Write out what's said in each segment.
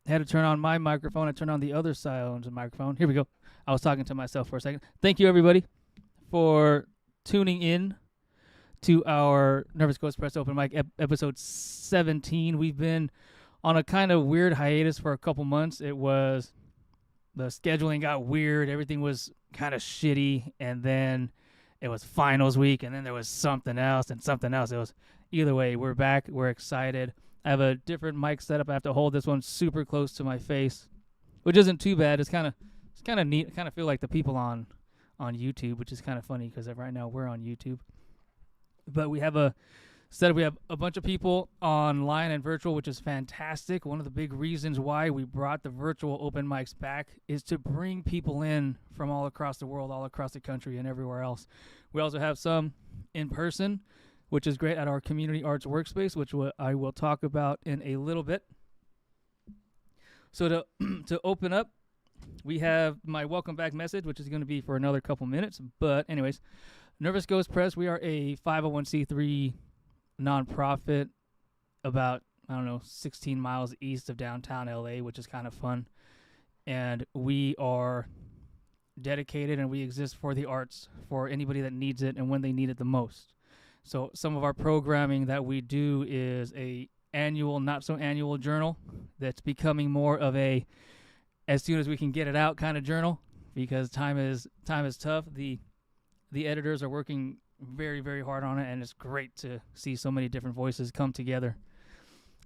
had to turn on my microphone. I turned on the other side's microphone. Here we go. I was talking to myself for a second. Thank you, everybody, for tuning in to our Nervous Ghost Press Open Mic episode 17. We've been on a kind of weird hiatus for a couple months. It was, the scheduling got weird. Everything was kind of shitty. And then it was finals week. And then there was something else and something else. It was, either way, we're back. We're excited. I have a different mic setup. I have to hold this one super close to my face, which isn't too bad. It's kind of neat. I kind of feel like the people on YouTube, which is kind of funny because right now we're on YouTube. But we have a bunch of people online and virtual, which is fantastic. One of the big reasons why we brought the virtual open mics back is to bring people in from all across the world, all across the country, and everywhere else. We also have some in person, which is great, at our community arts workspace, which I will talk about in a little bit. So to open up, we have my welcome back message, which is going to be for another couple minutes. But anyways, Nervous Ghost Press, we are a 501c3 nonprofit about, 16 miles east of downtown LA, which is kind of fun. And we are dedicated and we exist for the arts, for anybody that needs it and when they need it the most. So some of our programming that we do is a annual, not so annual journal that's becoming more of a as soon as we can get it out kind of journal, because time is tough. The editors are working very, very hard on it, and it's great to see so many different voices come together.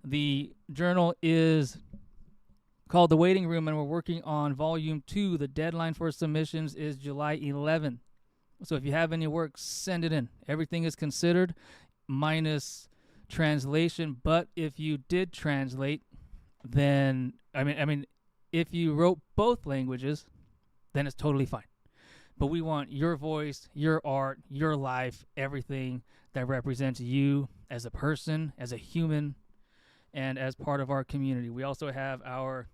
The journal is called The Waiting Room, and we're working on Volume 2. The deadline for submissions is July 11th. So if you have any work, send it in. Everything is considered, minus translation. But if you did translate, then, if you wrote both languages, then it's totally fine. But we want your voice, your art, your life, everything that represents you as a person, as a human, and as part of our community. We also have our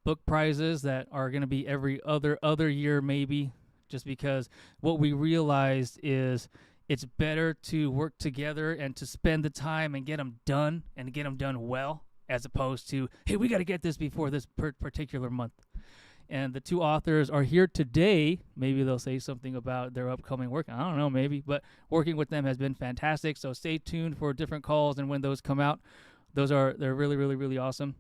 book prizes that are going to be every other year maybe, just because what we realized is it's better to work together and to spend the time and get them done, and get them done well, as opposed to, hey, we got to get this before this particular month. And the two authors are here today. Maybe they'll say something about their upcoming work. I don't know, maybe. But working with them has been fantastic. So stay tuned for different calls and when those come out. They're really, really, really awesome.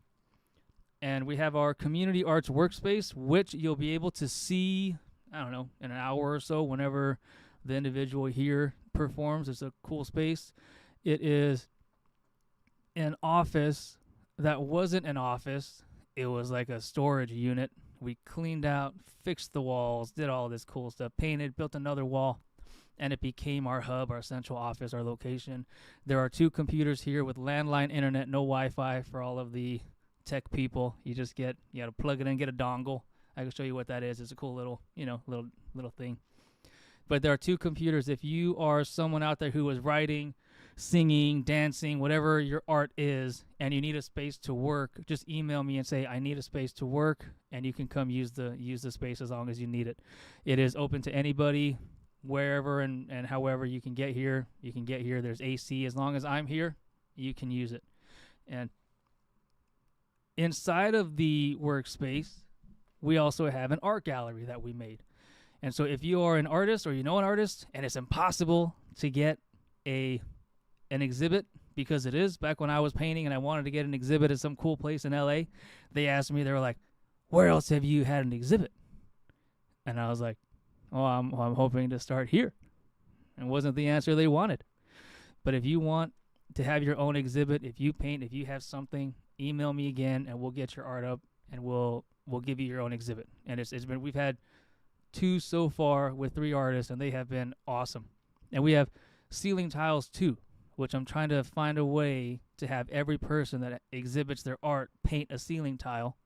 And we have our community arts workspace, which you'll be able to see, in an hour or so, whenever the individual here performs. It's a cool space. It is an office that wasn't an office. It was like a storage unit. We cleaned out, fixed the walls, did all this cool stuff, painted, built another wall, and it became our hub, our central office, our location. There are 2 computers here with landline internet, no Wi-Fi for all of the tech people. You got to plug it in, get a dongle. I can show you what that is. It's a cool little thing. But there are 2 computers. If you are someone out there who is writing, singing, dancing, whatever your art is, and you need a space to work, just email me and say, I need a space to work, and you can come use the space as long as you need it. It is open to anybody, wherever and however you can get here. You can get here. There's AC. As long as I'm here, you can use it. And inside of the workspace, we also have an art gallery that we made. And so if you are an artist or you know an artist and it's impossible to get an exhibit, because it is, back when I was painting and I wanted to get an exhibit at some cool place in LA, they asked me, they were like, where else have you had an exhibit? And I was like, I'm hoping to start here. And wasn't the answer they wanted. But if you want to have your own exhibit, if you paint, if you have something, email me again and we'll get your art up and we'll give you your own exhibit. And we've had 2 so far with 3 artists, and they have been awesome. And we have ceiling tiles too, which I'm trying to find a way to have every person that exhibits their art paint a ceiling tile,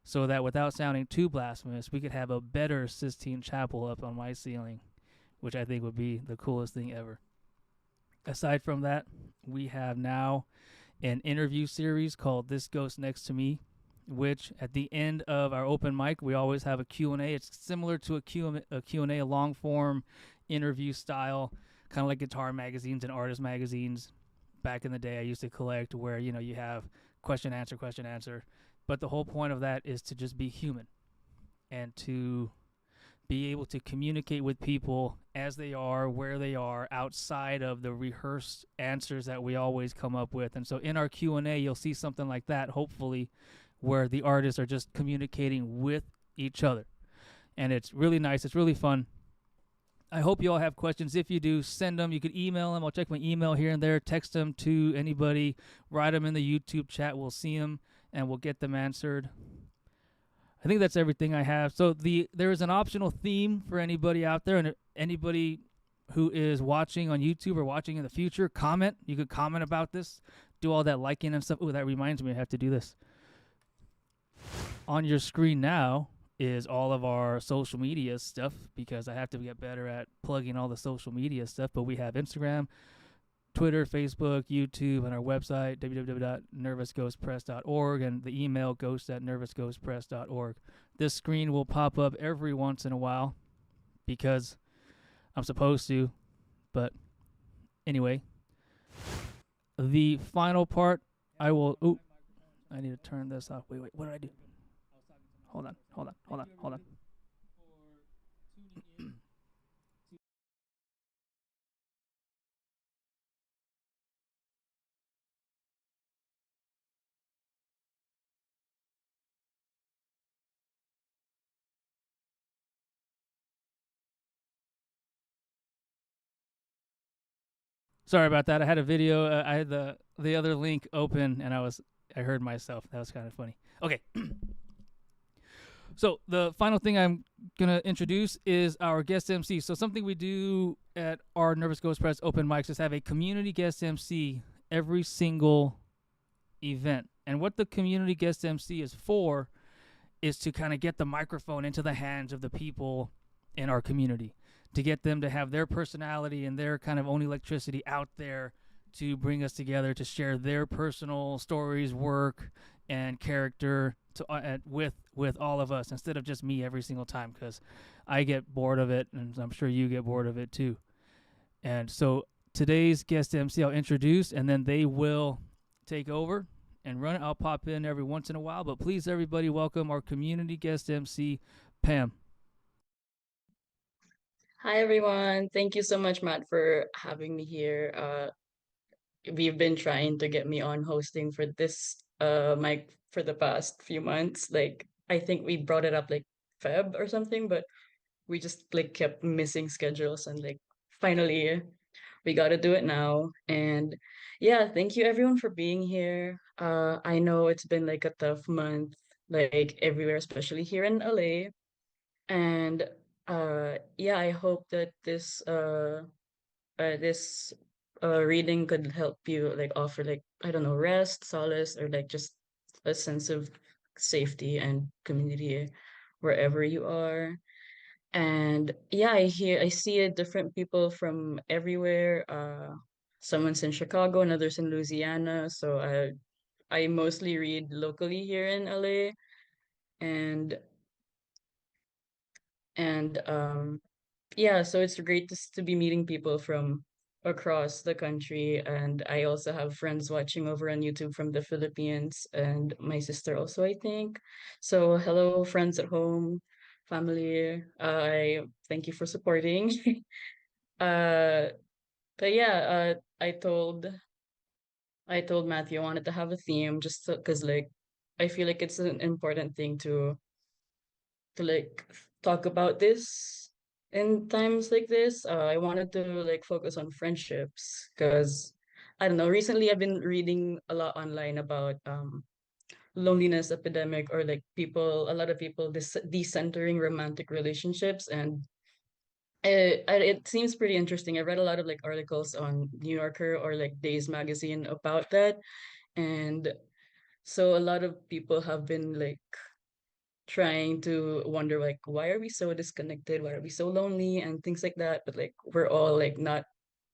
so that without sounding too blasphemous, we could have a better Sistine Chapel up on my ceiling, which I think would be the coolest thing ever. Aside from that, we have now an interview series called This Ghost Next to Me, which at the end of our open mic, we always have a Q&A. It's similar to a Q&A, a long-form interview style, kind of like guitar magazines and artist magazines. Back in the day, I used to collect, where, you have question answer. But the whole point of that is to just be human and to be able to communicate with people as they are, where they are, outside of the rehearsed answers that we always come up with. And so in our Q&A, you'll see something like that, hopefully, where the artists are just communicating with each other. And it's really nice. It's really fun. I hope you all have questions. If you do, send them. You can email them. I'll check my email here and there. Text them to anybody. Write them in the YouTube chat. We'll see them, and we'll get them answered. I think that's everything I have. So there is an optional theme for anybody out there, and anybody who is watching on YouTube or watching in the future, comment. You could comment about this. Do all that liking and stuff. Oh, that reminds me, I have to do this. On your screen now is all of our social media stuff, because I have to get better at plugging all the social media stuff. But we have Instagram, Twitter, Facebook, YouTube, and our website, www.nervousghostpress.org, and the email ghost@nervousghostpress.org. This screen will pop up every once in a while because I'm supposed to. But anyway, the final part, I will... Oh, I need to turn this off. Wait, what did I do? Hold on. Sorry about that. I had a video. I had the other link open, and I heard myself. That was kind of funny. Okay. So the final thing I'm going to introduce is our guest MC. So something we do at our Nervous Ghost Press open mics is have a community guest MC every single event. And what the community guest MC is for is to kind of get the microphone into the hands of the people in our community, to get them to have their personality and their kind of own electricity out there to bring us together, to share their personal stories, work, and character with all of us, instead of just me every single time, because I get bored of it, and I'm sure you get bored of it too. And so today's guest MC I'll introduce, and then they will take over and run it. I'll pop in every once in a while, but please, everybody, welcome our community guest MC, Pam. Hi, everyone. Thank you so much, Matt, for having me here. We've been trying to get me on hosting for this mic for the past few months. Like, I think we brought it up like Feb or something, but we just like kept missing schedules, and like finally we got to do it now. And yeah, thank you everyone for being here. I know it's been like a tough month, like everywhere, especially here in LA. And yeah, I hope that this reading could help you like offer like, I don't know, rest, solace, or like just a sense of safety and community wherever you are. And yeah, I see different people from everywhere. Someone's in Chicago, another's in Louisiana. So I mostly read locally here in LA. And and yeah, so it's great to be meeting people from across the country. And I also have friends watching over on YouTube from the Philippines, and my sister also, I think. So hello, friends at home, family. I thank you for supporting. uh, but yeah, I told Matthew I wanted to have a theme just because like I feel like it's an important thing to like talk about this in times like this. I wanted to like focus on friendships because I don't know. Recently, I've been reading a lot online about loneliness epidemic, or like a lot of people decentering romantic relationships, and it seems pretty interesting. I read a lot of like articles on New Yorker or like Days magazine about that, and so a lot of people have been like trying to wonder like, why are we so disconnected, why are we so lonely, and things like that. But like we're all like not,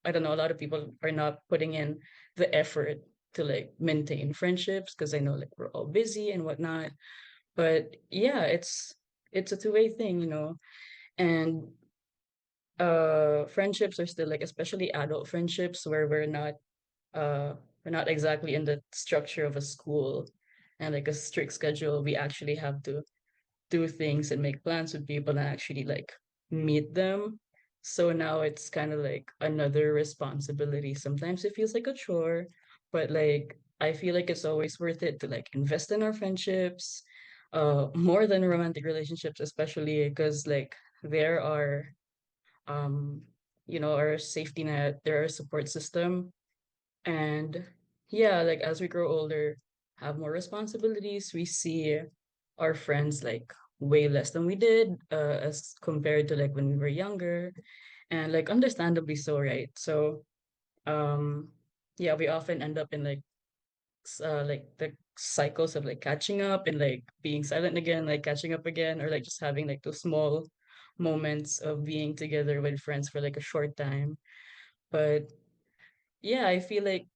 I don't know, a lot of people are not putting in the effort to like maintain friendships, because I know like we're all busy and whatnot. But yeah, it's a two-way thing, and friendships are still like, especially adult friendships where we're not we're not exactly in the structure of a school and like a strict schedule. We actually have to do things and make plans with people and actually like meet them. So now it's kind of like another responsibility. Sometimes it feels like a chore, but like I feel like it's always worth it to like invest in our friendships, more than romantic relationships, especially because like there are um our safety net, there are support system. And yeah, like as we grow older, have more responsibilities, we see our friends like way less than we did, as compared to like when we were younger, and like understandably so, right? So um yeah, we often end up in like the cycles of like catching up and like being silent again, like catching up again, or like just having like those small moments of being together with friends for like a short time. But yeah, I feel like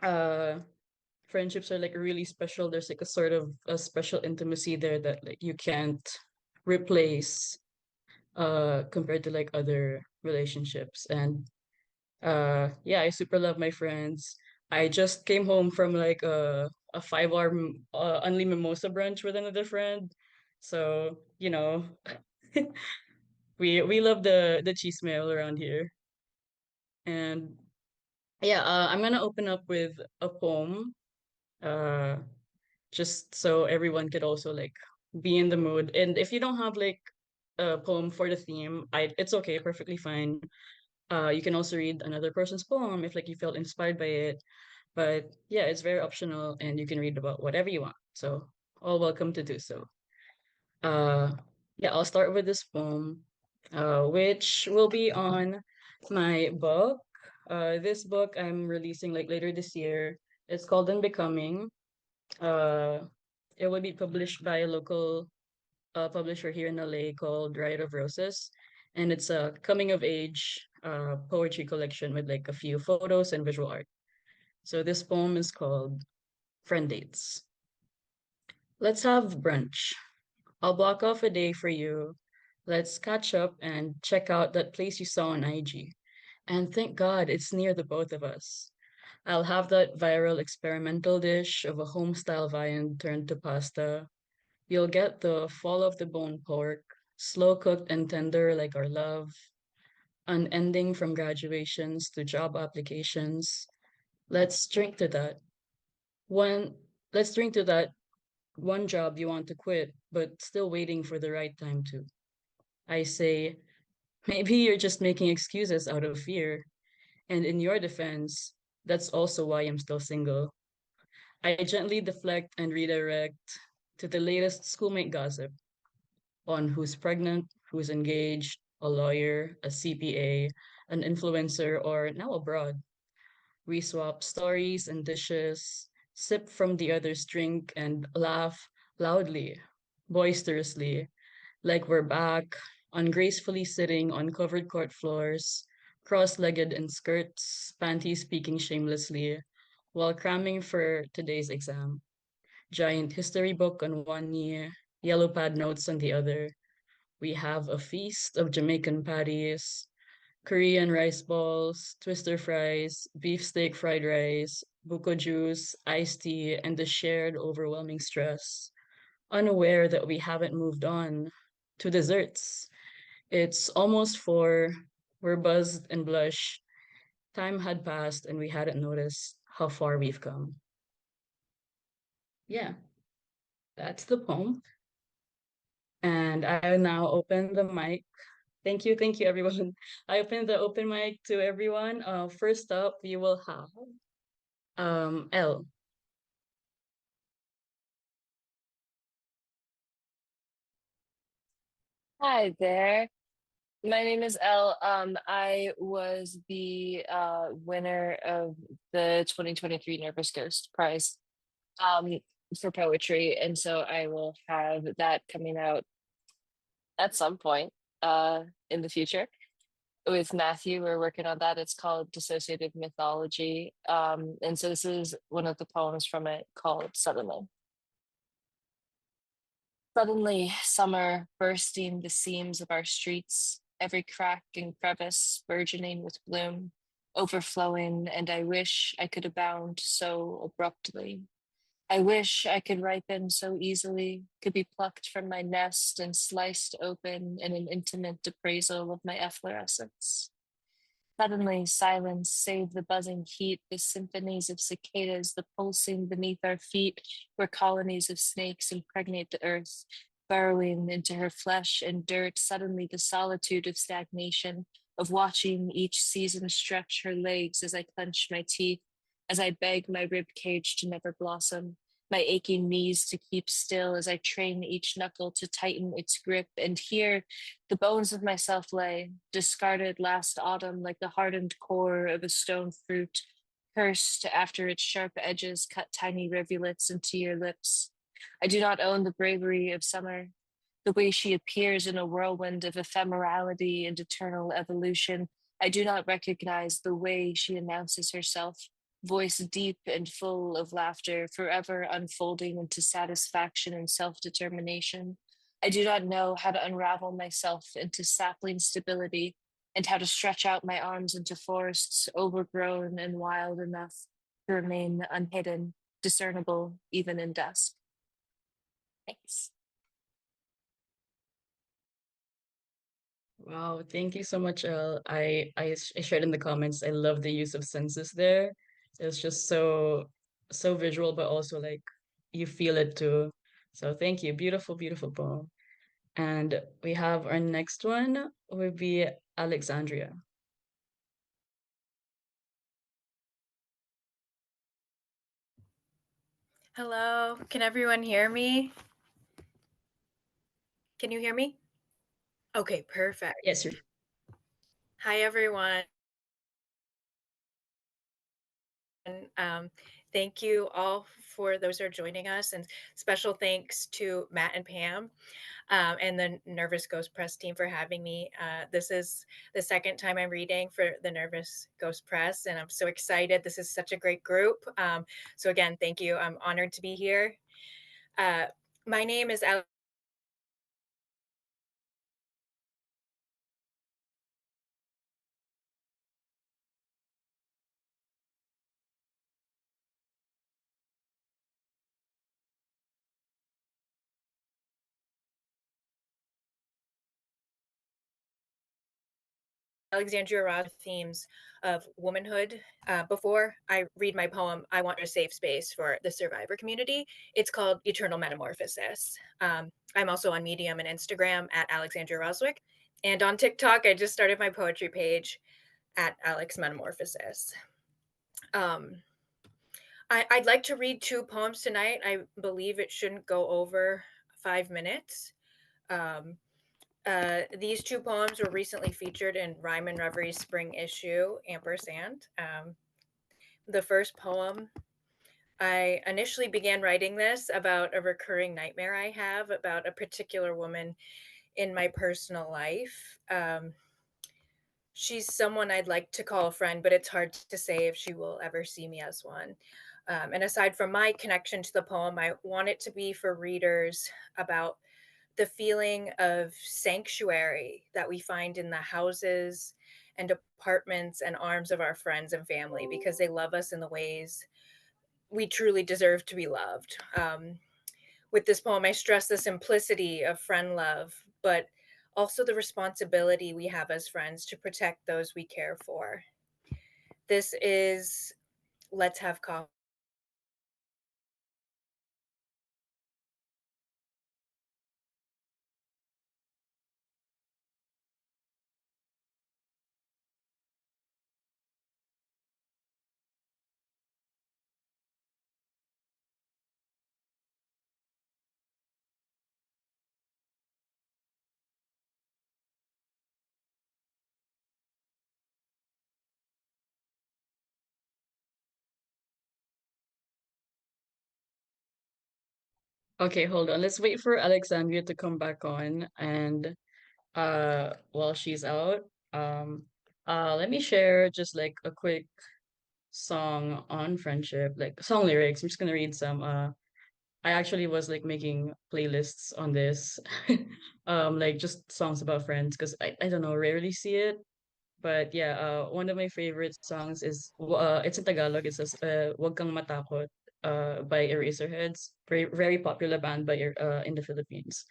uh friendships are like really special. There's like a sort of a special intimacy there that like you can't replace compared to like other relationships. And yeah, I super love my friends. I just came home from like a 5 hour only mimosa brunch with another friend. So, we love the cheese mail around here. And yeah, I'm gonna open up with a poem. Uh just so everyone could also like be in the mood. And if you don't have like a poem for the theme, it's okay, perfectly fine. You can also read another person's poem if like you felt inspired by it. But yeah, it's very optional and you can read about whatever you want. So all welcome to do so. Uh yeah, I'll start with this poem, which will be on my book. This book I'm releasing like later this year. It's called Unbecoming. uh, it would be published by a local publisher here in LA called Riot of Roses, and it's a coming of age poetry collection with like a few photos and visual art. So this poem is called Friend Dates. Let's have brunch. I'll block off a day for you. Let's catch up and check out that place you saw on IG. And thank God it's near the both of us. I'll have that viral experimental dish of a home style viand turned to pasta. You'll get the fall of the bone pork, slow cooked and tender like our love, unending from graduations to job applications. Let's drink to that. One, let's drink to that one job you want to quit, but still waiting for the right time to. I say, maybe you're just making excuses out of fear. And in your defense, that's also why I'm still single. I gently deflect and redirect to the latest schoolmate gossip on who's pregnant, who's engaged, a lawyer, a CPA, an influencer, or now abroad. We swap stories and dishes, sip from the other's drink, and laugh loudly, boisterously, like we're back, ungracefully sitting on covered court floors, cross legged in skirts, panties speaking shamelessly, while cramming for today's exam. Giant history book on one knee, yellow pad notes on the other. We have a feast of Jamaican patties, Korean rice balls, twister fries, beefsteak fried rice, buko juice, iced tea, and the shared overwhelming stress, unaware that we haven't moved on to desserts. It's almost 4. We're buzzed and blush. Time had passed and we hadn't noticed how far we've come. Yeah, that's the poem. And I now open the mic. Thank you, everyone. I open the open mic to everyone. First up, we will have L. Hi there. My name is Elle. I was the winner of the 2023 Nervous Ghost Prize um, for poetry, and so I will have that coming out at some point in the future with Matthew. We're working on that. It's called Dissociative Mythology, and so this is one of the poems from it called Suddenly. Suddenly, summer bursting the seams of our streets, every crack and crevice burgeoning with bloom. overflowing, and I wish I could abound so abruptly. I wish I could ripen so easily, could be plucked from my nest and sliced open in an intimate appraisal of my efflorescence. Suddenly, silence, save the buzzing heat, the symphonies of cicadas, the pulsing beneath our feet, where colonies of snakes impregnate the earth, burrowing into her flesh and dirt. Suddenly, the solitude of stagnation, of watching each season stretch her legs as I clench my teeth, as I beg my rib cage to never blossom, my aching knees to keep still as I train each knuckle to tighten its grip. And here, the bones of myself lay, discarded last autumn like the hardened core of a stone fruit, cursed after its sharp edges cut tiny rivulets into your lips. I do not own the bravery of summer, the way she appears in a whirlwind of ephemerality and eternal evolution. I do not recognize the way she announces herself, voice deep and full of laughter, forever unfolding into satisfaction and self determination. I do not know how to unravel myself into sapling stability and how to stretch out my arms into forests overgrown and wild enough to remain unhidden, discernible even in dusk. Thanks. Wow, thank you so much, El. I shared in the comments. I love the use of senses there. It's just so visual, but also like you feel it too. So thank you. Beautiful, beautiful poem. And we have our next one would be Alexandria. Hello, can everyone hear me? Can you hear me? Okay, perfect. Yes, you're Hi, everyone. Um, Thank you all for those who are joining us, and special thanks to Matt and Pam and the Nervous Ghost Press team for having me. This is the second time I'm reading for the Nervous Ghost Press, and I'm so excited. This is such a great group. So again, thank you. I'm honored to be here. My name is Alexandria Ross themes of womanhood. Before I read my poem, I want a safe space for the survivor community. It's called Eternal Metamorphosis. I'm also on Medium and Instagram at Alexandria Roswick. And on TikTok, I just started my poetry page at Alex Metamorphosis. I'd like to read two poems tonight. I believe it shouldn't go over 5 minutes. These two poems were recently featured in Rhyme and Reverie spring issue, ampersand. The first poem, I initially began writing this about a recurring nightmare I have about a particular woman in my personal life. She's someone I'd like to call a friend, but it's hard to say if she will ever see me as one. And aside from my connection to the poem, I want it to be for readers about the feeling of sanctuary that we find in the houses and apartments and arms of our friends and family because they love us in the ways we truly deserve to be loved. With this poem, I stress the simplicity of friend love, but also the responsibility we have as friends to protect those we care for. This is Let's Have Coffee. okay, hold on. Let's wait for Alexandria to come back on and while she's out, um let me share just like a quick song on friendship, like song lyrics. I'm just gonna read some. I actually was like making playlists on this, like just songs about friends because I don't know, rarely see it, But yeah, one of my favorite songs is it's in Tagalog. It says "Wag Kang Matakot" by Eraserheads, very popular band in the Philippines.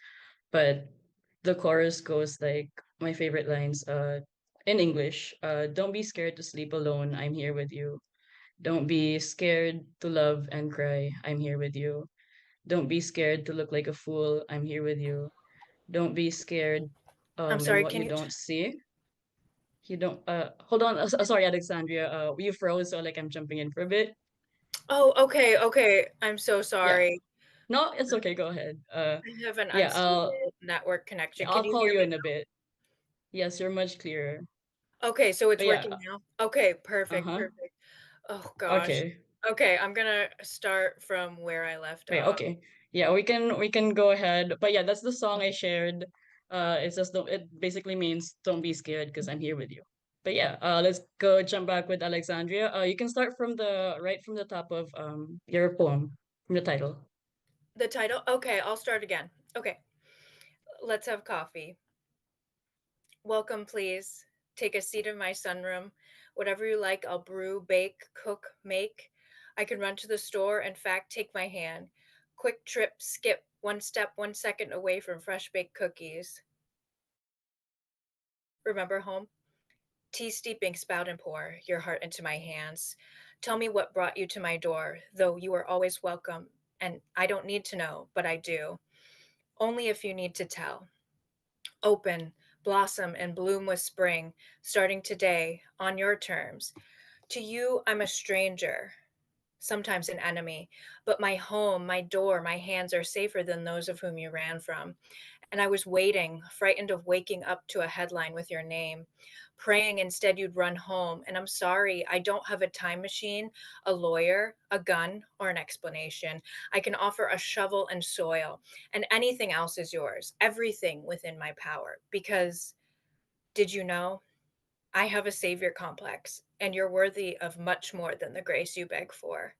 But the chorus goes like my favorite lines in English. Don't be scared to sleep alone. I'm here with you. Don't be scared to love and cry. I'm here with you. Don't be scared to look like a fool. I'm here with you. Don't be scared I'm in sorry, what can you you don't see. You don't hold on. Sorry, Alexandria. You froze, so like I'm jumping in for a bit. Oh, okay, okay. I'm so Yeah. sorry. No, it's okay. Go ahead. I have an Yeah. unstable network connection. Yeah, Can I'll you call hear you me in a bit. Yes, you're much clearer. now? Okay, so it's But yeah. working now. Okay, perfect, Uh-huh. perfect. Oh gosh. Okay. Okay, I'm gonna start from where I left Wait, off. okay. Yeah, we can go ahead. But yeah, that's the song I shared. It's just it basically means don't be scared because I'm here with you. But yeah, let's go jump back with Alexandria. You can start from the top of your poem from the title. The title? Okay, I'll start again. Okay, let's have coffee. Welcome, please. Take a seat in my sunroom. Whatever you like, I'll brew, bake, cook, make. I can run to the store. In fact, take my hand. Quick trip, skip, one step, 1 second away from fresh baked cookies. Remember home? Tea steeping, spout and pour your heart into my hands. Tell me what brought you to my door, though you are always welcome. And I don't need to know, but I do. Only if you need to tell. Open, blossom, and bloom with spring, starting today on your terms. To you, I'm a stranger, sometimes an enemy, but my home, my door, my hands are safer than those of whom you ran from. And I was waiting, frightened of waking up to a headline with your name, praying instead you'd run home. And I'm sorry, I don't have a time machine, a lawyer, a gun, or an explanation. I can offer a shovel and soil, and anything else is yours, everything within my power. Because did you know? I have a savior complex, and you're worthy of much more than the grace you beg for.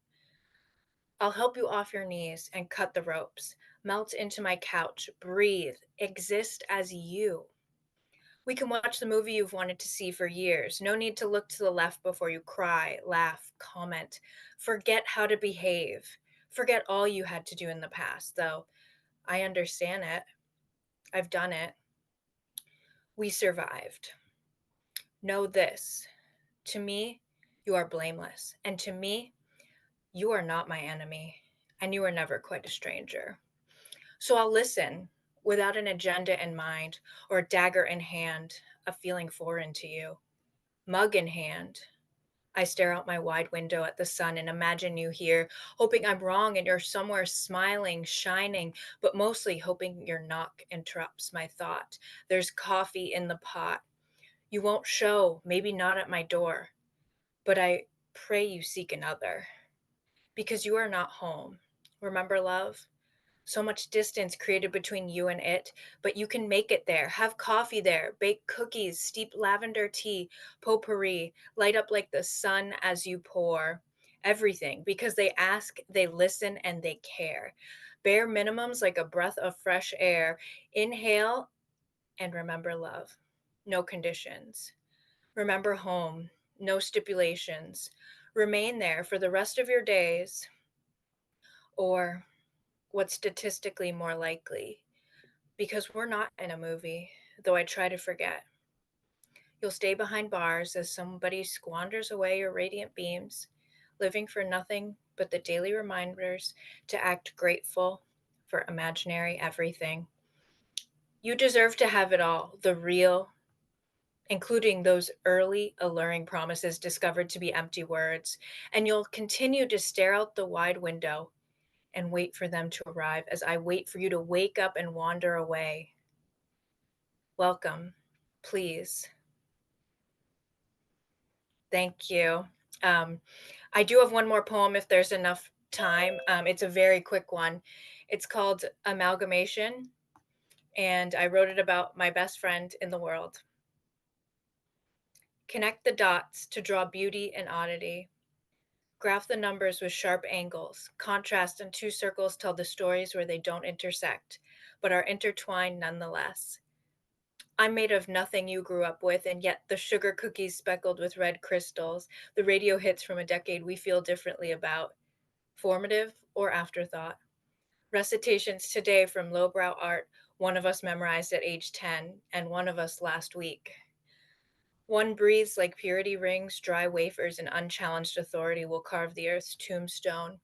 I'll help you off your knees and cut the ropes. Melt into my couch, breathe, exist as you. We can watch the movie you've wanted to see for years. No need to look to the left before you cry, laugh, comment. Forget how to behave. Forget all you had to do in the past, though I understand it. I've done it. We survived. Know this. To me, you are blameless. And to me, you are not my enemy. And you are never quite a stranger. So I'll listen without an agenda in mind or a dagger in hand, a feeling foreign to you. Mug in hand, I stare out my wide window at the sun and imagine you here, hoping I'm wrong and you're somewhere smiling, shining, but mostly hoping your knock interrupts my thought. There's coffee in the pot. You won't show, maybe not at my door, but I pray you seek another because you are not home. Remember, love? So much distance created between you and it, but you can make it there. Have coffee there, bake cookies, steep lavender tea, potpourri, light up like the sun as you pour. Everything, because they ask, they listen, and they care. Bare minimums like a breath of fresh air. Inhale and remember love. No conditions. Remember home. No stipulations. Remain there for the rest of your days, or what's statistically more likely, because we're not in a movie, though I try to forget. You'll stay behind bars as somebody squanders away your radiant beams, living for nothing but the daily reminders to act grateful for imaginary everything. You deserve to have it all, the real, including those early alluring promises discovered to be empty words, and you'll continue to stare out the wide window and wait for them to arrive as I wait for you to wake up and wander away. Welcome, please. Thank you. Um, I do have one more poem if there's enough time. It's a very quick one. It's called Amalgamation, and I wrote it about my best friend in the world. Connect the dots to draw beauty and oddity. Graph the numbers with sharp angles. Contrast and two circles tell the stories where they don't intersect, but are intertwined nonetheless. I'm made of nothing you grew up with, and yet the sugar cookies speckled with red crystals, the radio hits from a decade we feel differently about. Formative or afterthought. Recitations today from lowbrow art, one of us memorized at age 10, and one of us last week. One breathes like purity rings, dry wafers, and unchallenged authority will carve the earth's tombstone.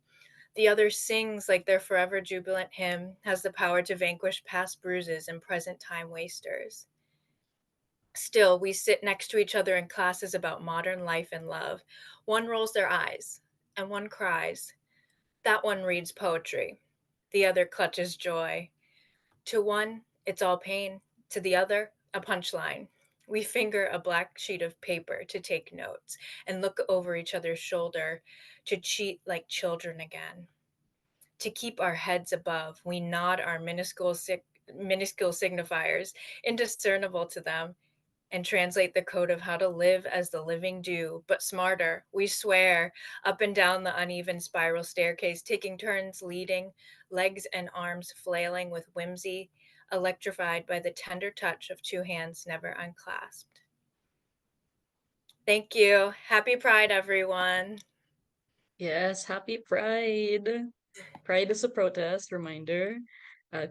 The other sings like their forever jubilant hymn, has the power to vanquish past bruises and present time wasters. Still, we sit next to each other in classes about modern life and love. One rolls their eyes, and one cries. That one reads poetry. The other clutches joy. To one, it's all pain. To the other, a punchline. We finger a black sheet of paper to take notes and look over each other's shoulder to cheat like children again. To keep our heads above, we nod our minuscule signifiers, indiscernible to them, and translate the code of how to live as the living do, but smarter, we swear, up and down the uneven spiral staircase, taking turns leading, legs and arms flailing with whimsy, electrified by the tender touch of two hands never unclasped. Thank you. Happy Pride, everyone. Yes, happy Pride. Pride is a protest reminder.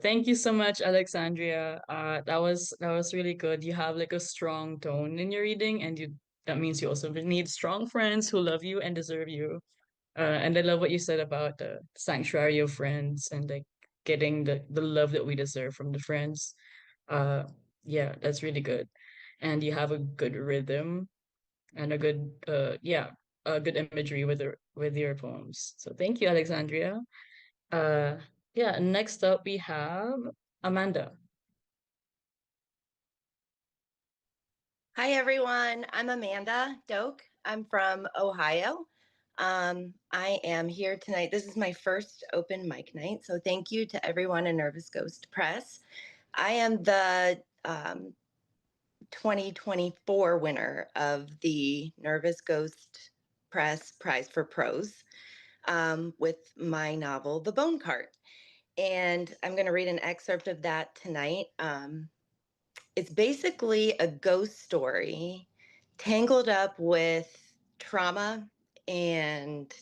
Thank you so much, Alexandria. That was really good. You have like a strong tone in your reading, and you that means you also need strong friends who love you and deserve you. And I love what you said about the sanctuary of friends and like getting the love that we deserve from the friends. Uh, yeah, that's really good. And you have a good rhythm and a good imagery with your poems. So thank you, Alexandria. Uh, yeah, next up we have Amanda. Hi, everyone. I'm Amanda Doak. I'm from Ohio. I am here tonight. This is my first open mic night, so thank you to everyone in Nervous Ghost Press. I am the 2024 winner of the Nervous Ghost Press Prize for Prose with my novel, The Bone Cart. And I'm going to read an excerpt of that tonight. It's basically a ghost story tangled up with trauma and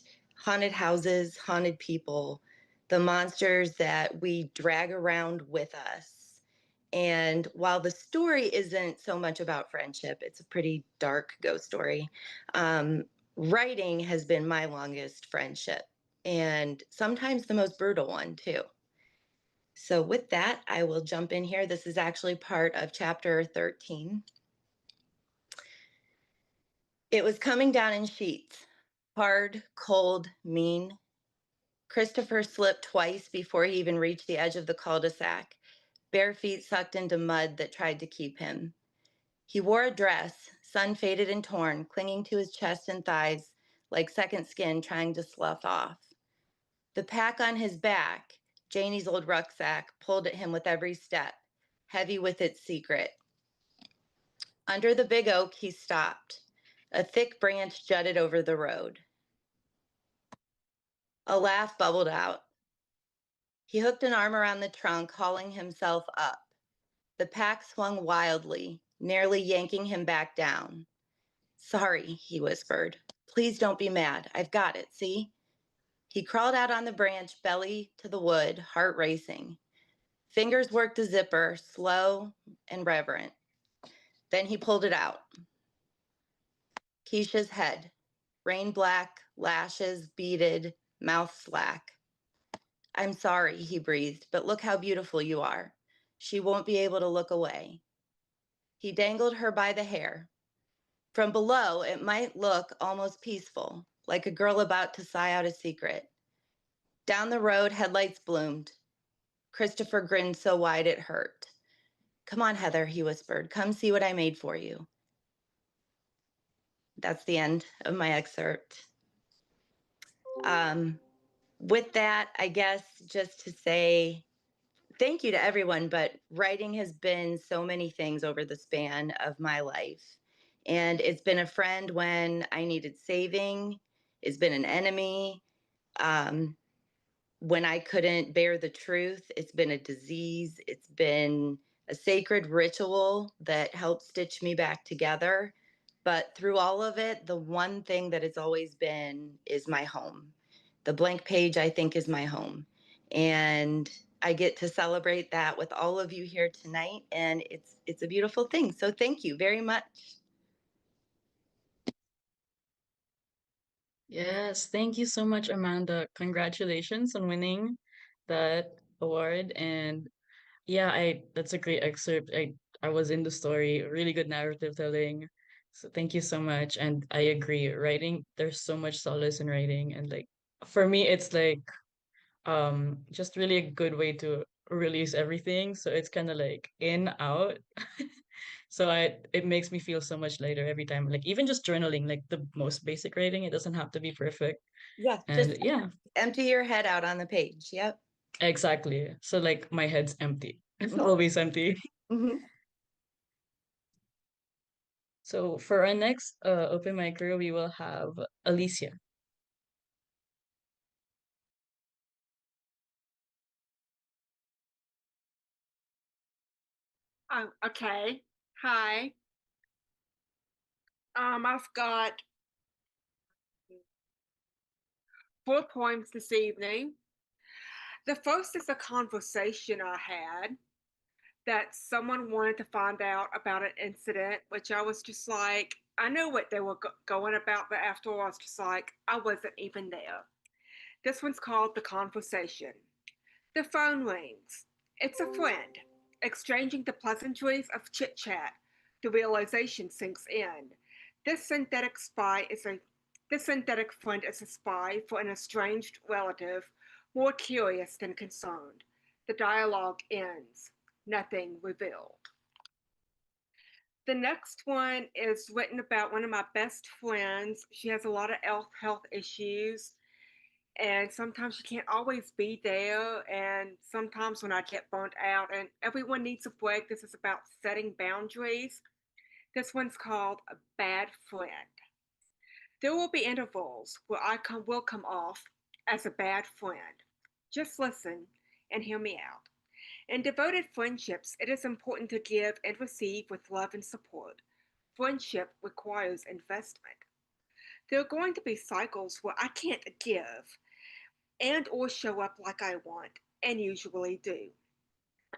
haunted houses, haunted people, the monsters that we drag around with us. And while the story isn't so much about friendship, it's a pretty dark ghost story. Writing has been my longest friendship, and sometimes the most brutal one, too. So with that, I will jump in here. This is actually part of chapter 13. It was coming down in sheets, hard, cold, mean. Christopher slipped twice before he even reached the edge of the cul-de-sac, bare feet sucked into mud that tried to keep him. He wore a dress, sun-faded and torn, clinging to his chest and thighs like second skin trying to slough off. The pack on his back, Janie's old rucksack, pulled at him with every step, heavy with its secret. Under the big oak, he stopped. A thick branch jutted over the road. A laugh bubbled out. He hooked an arm around the trunk, hauling himself up. The pack swung wildly, nearly yanking him back down. Sorry, he whispered. Please don't be mad. I've got it, see? He crawled out on the branch, belly to the wood, heart racing. Fingers worked the zipper, slow and reverent. Then he pulled it out. Keisha's head, rain black, lashes beaded, mouth slack. I'm sorry, he breathed, but look how beautiful you are. She won't be able to look away. He dangled her by the hair. From below, it might look almost peaceful, like a girl about to sigh out a secret. Down the road, headlights bloomed. Christopher grinned so wide it hurt. Come on, Heather, he whispered. Come see what I made for you. That's the end of my excerpt. With that, I guess just to say thank you to everyone, but writing has been so many things over the span of my life. And it's been a friend when I needed saving. It's been an enemy. When I couldn't bear the truth, it's been a disease. It's been a sacred ritual that helped stitch me back together. But through all of it, the one thing that has always been is my home. The blank page, I think, is my home. And I get to celebrate that with all of you here tonight, and it's a beautiful thing. So thank you very much. Yes, thank you so much, Amanda. Congratulations on winning that award. And yeah, I that's a great excerpt. I was in the story, really good narrative telling. So thank you so much. And I agree, writing, there's so much solace in writing. And like for me, it's like just really a good way to release everything. So it's kind of like in, out. So it makes me feel so much lighter every time. Like even just journaling, like the most basic writing, it doesn't have to be perfect. Yeah, And just yeah, empty your head out on the page. Yep. exactly. So like my head's empty. It's Mhm. always empty. Mhm. So for our next open micer, we will have Alicia. Okay. Hi. I've got 4 poems this evening. The first is a conversation I had that someone wanted to find out about an incident, which I was just like, I know what they were going about, but after all, I was just like, I wasn't even there. This one's called The Conversation. The phone rings. It's a friend. Exchanging the pleasantries of chit chat, the realization sinks in. This synthetic spy is a this synthetic friend is a spy for an estranged relative, more curious than concerned. The dialogue ends. Nothing revealed. The next one is written about one of my best friends. She has a lot of health issues, and sometimes she can't always be there. And sometimes when I get burnt out, and everyone needs a break, this is about setting boundaries. This one's called A Bad Friend. There will be intervals where will come off as a bad friend. Just listen and hear me out. In devoted friendships, it is important to give and receive with love and support. Friendship requires investment. There are going to be cycles where I can't give and or show up like I want and usually do.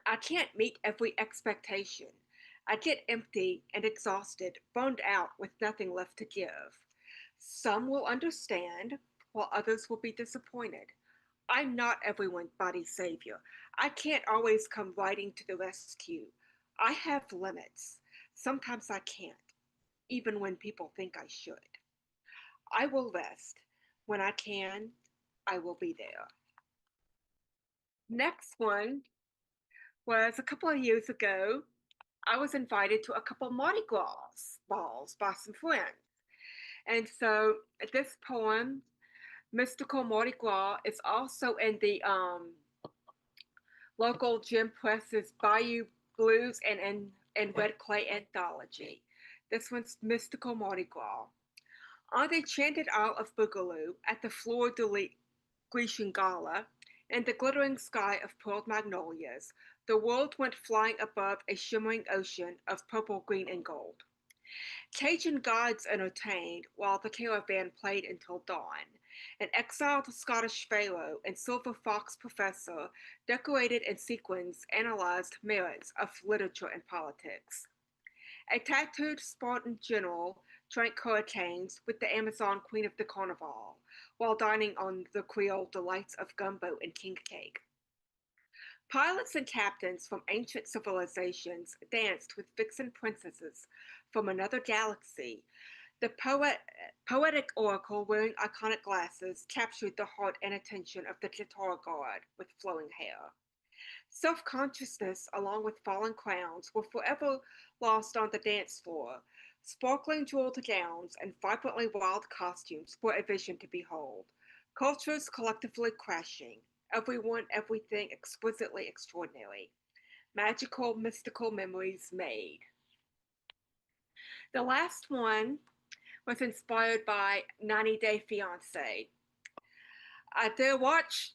I can't meet every expectation. I get empty and exhausted, burned out with nothing left to give. Some will understand, while others will be disappointed. I'm not everybody's savior. I can't always come riding to the rescue. I have limits. Sometimes I can't, even when people think I should. I will rest. When I can, I will be there. Next one was a couple of years ago. I was invited to a couple Mardi Gras balls by some friends. And so this poem, Mystical Mardi Gras, is also in the local Jim Press's Bayou Blues and Red Clay anthology. This one's Mystical Mardi Gras. On the enchanted Isle of Boogaloo, at the Fleur de Lis Grecian Gala, in the glittering sky of pearled magnolias, the world went flying above a shimmering ocean of purple, green, and gold. Cajun gods entertained while the caravan played until dawn. An exiled Scottish pharaoh and silver fox professor, decorated in sequins, analyzed merits of literature and politics. A tattooed Spartan general drank hurricanes with the Amazon queen of the carnival while dining on the Creole delights of gumbo and king cake. Pilots and captains from ancient civilizations danced with vixen princesses from another galaxy. The poetic oracle wearing iconic glasses captured the heart and attention of the guitar guard with flowing hair. Self-consciousness, along with fallen crowns, were forever lost on the dance floor. Sparkling jeweled gowns and vibrantly wild costumes were a vision to behold. Cultures collectively crashing, everyone, everything exquisitely extraordinary. Magical, mystical memories made. The last one was inspired by 90 Day Fiancé. I did watch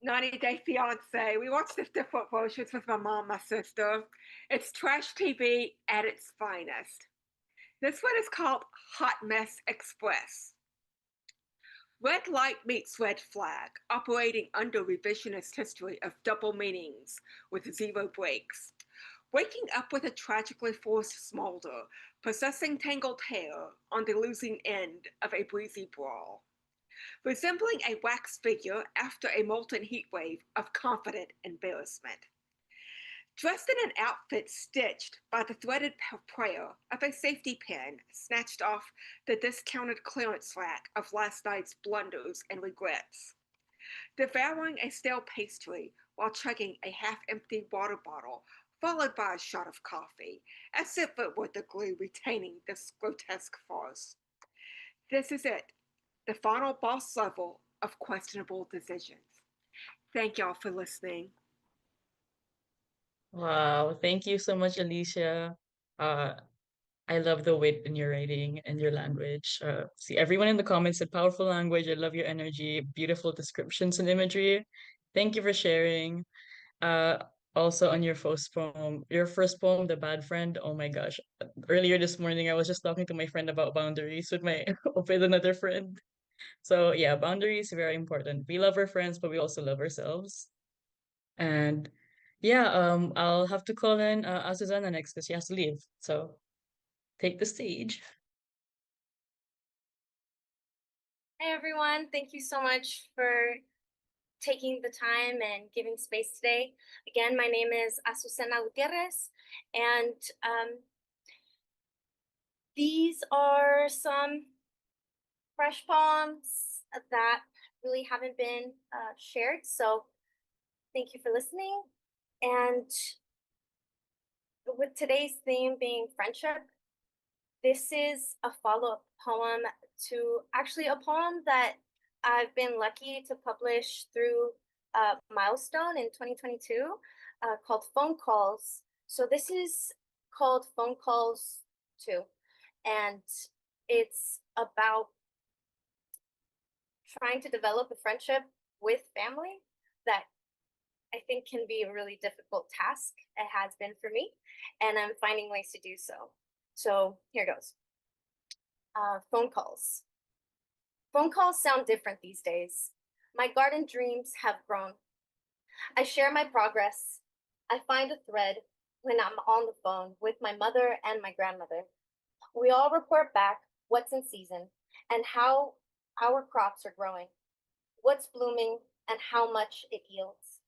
90 Day Fiance. We watched this different versions with my mom, my sister. It's trash TV at its finest. This one is called Hot Mess Express. Red light meets red flag, operating under revisionist history of double meanings with zero breaks. Waking up with a tragically forced smolder, possessing tangled hair on the losing end of a breezy brawl. Resembling a wax figure after a molten heatwave of confident embarrassment. Dressed in an outfit stitched by the threaded prayer of a safety pin snatched off the discounted clearance rack of last night's blunders and regrets. Devouring a stale pastry while chugging a half-empty water bottle followed by a shot of coffee, as if it were the glue retaining this grotesque farce. This is it, the final boss level of questionable decisions. Thank y'all for listening. Wow, thank you so much, Alicia. Uh, I love the wit in your writing and your language. See, everyone in the comments said powerful language. I love your energy, beautiful descriptions and imagery. Thank you for sharing. Uh, Also on your first poem, The Bad Friend. Oh my gosh. Earlier this morning, I was just talking to my friend about boundaries with my with another friend. So yeah, boundaries very important. We love our friends, but we also love ourselves. And yeah, I'll have to call in Susanna next because she has to leave. So take the stage. Hi, everyone. Thank you so much for taking the time and giving space today. Again, my name is Asusa Gutierrez, and these are some fresh poems that really haven't been shared. So thank you for listening. And with today's theme being friendship, this is a follow-up poem to actually a poem that I've been lucky to publish through Milestone in 2022 called Phone Calls. So this is called Phone Calls 2, and it's about trying to develop a friendship with family that I think can be a really difficult task. It has been for me, and I'm finding ways to do so. So here goes. Phone calls. Phone calls sound different these days. My garden dreams have grown. I share my progress. I find a thread when I'm on the phone with my mother and my grandmother. We all report back what's in season and how our crops are growing, what's blooming, and how much it yields.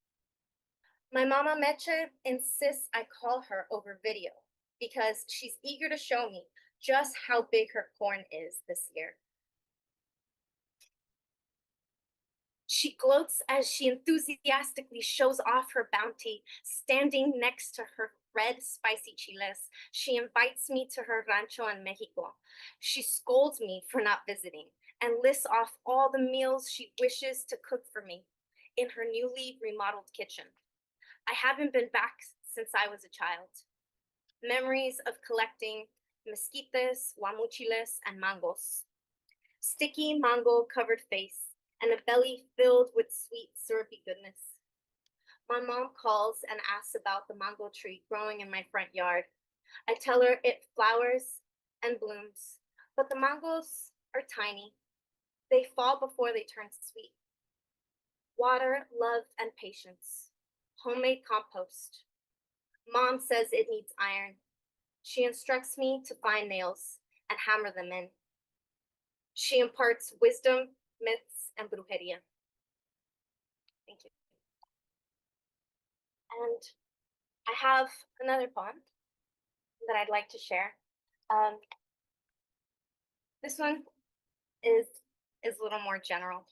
My mama Meche insists I call her over video because she's eager to show me just how big her corn is this year. She gloats as she enthusiastically shows off her bounty, standing next to her red spicy chiles. She invites me to her rancho in Mexico. She scolds me for not visiting and lists off all the meals she wishes to cook for me in her newly remodeled kitchen. I haven't been back since I was a child. Memories of collecting mesquites, guamuchiles, and mangos. Sticky mango-covered face and a belly filled with sweet, syrupy goodness. My mom calls and asks about the mango tree growing in my front yard. I tell her it flowers and blooms, but the mangoes are tiny. They fall before they turn sweet. Water, love, and patience. Homemade compost. Mom says it needs iron. She instructs me to find nails and hammer them in. She imparts wisdom, myths, and brujeria. Thank you. And I have another poem that I'd like to share. This one is a little more general.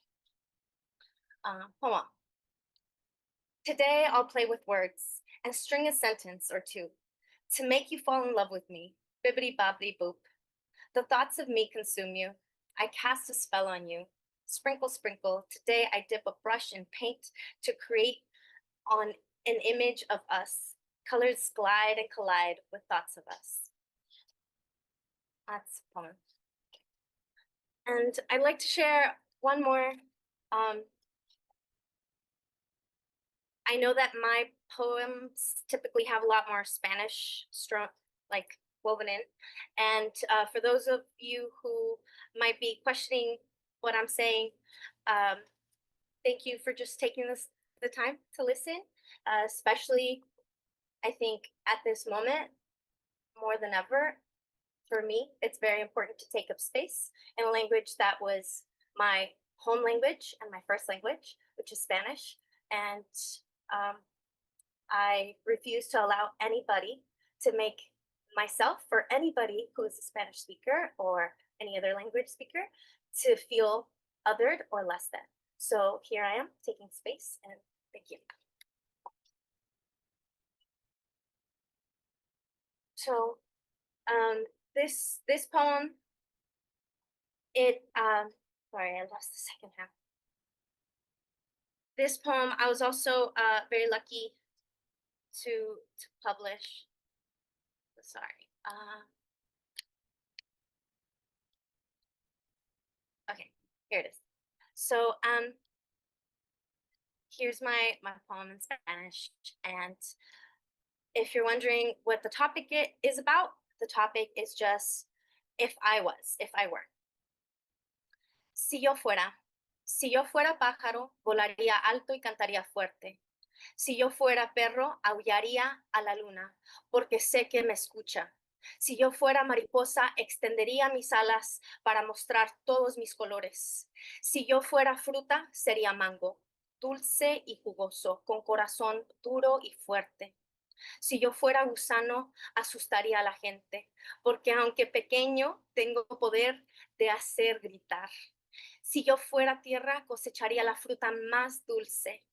Poem. Today I'll play with words and string a sentence or two to make you fall in love with me. Bibbidi bobbidi boop. The thoughts of me consume you. I cast a spell on you. Sprinkle, sprinkle. Today I dip a brush in paint to create on an image of us. Colors glide and collide with thoughts of us. That's a poem. And I'd like to share one more I know that my poems typically have a lot more Spanish like woven in. And for those of you who might be questioning what I'm saying, thank you for just taking the time to listen, especially I think at this moment, more than ever, for me, it's very important to take up space in a language that was my home language and my first language, which is Spanish. And I refuse to allow anybody to make myself or anybody who is a Spanish speaker or any other language speaker to feel othered or less than. So here I am taking space, and thank you. So this poem, sorry, I lost the second half. This poem, I was also very lucky to publish. Sorry. Okay, here it is. So here's my poem in Spanish, and if you're wondering what the topic is about, the topic is just if I were. Si yo fuera pájaro, volaría alto y cantaría fuerte. Si yo fuera perro, aullaría a la luna, porque sé que me escucha. Si yo fuera mariposa, extendería mis alas para mostrar todos mis colores. Si yo fuera fruta, sería mango, dulce y jugoso, con corazón duro y fuerte. Si yo fuera gusano, asustaría a la gente, porque aunque pequeño, tengo poder de hacer gritar. Si yo fuera tierra, cosecharía la fruta más dulce.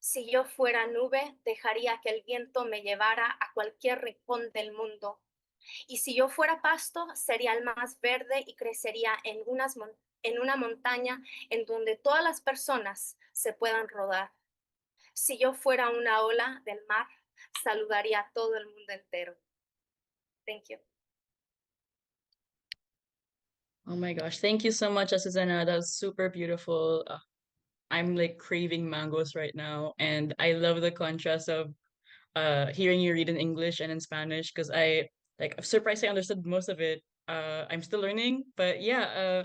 Si yo fuera nube, dejaría que el viento me llevara a cualquier rincón del mundo. Y si yo fuera pasto, sería el más verde y crecería en una montaña en donde todas las personas se puedan rodar. Si yo fuera una ola del mar, saludaría a todo el mundo entero. Thank you. Oh my gosh, thank you so much, Asusana. That was super beautiful. I'm like craving mangoes right now, and I love the contrast of hearing you read in English and in Spanish, because I'm surprised I understood most of it. I'm still learning, but yeah,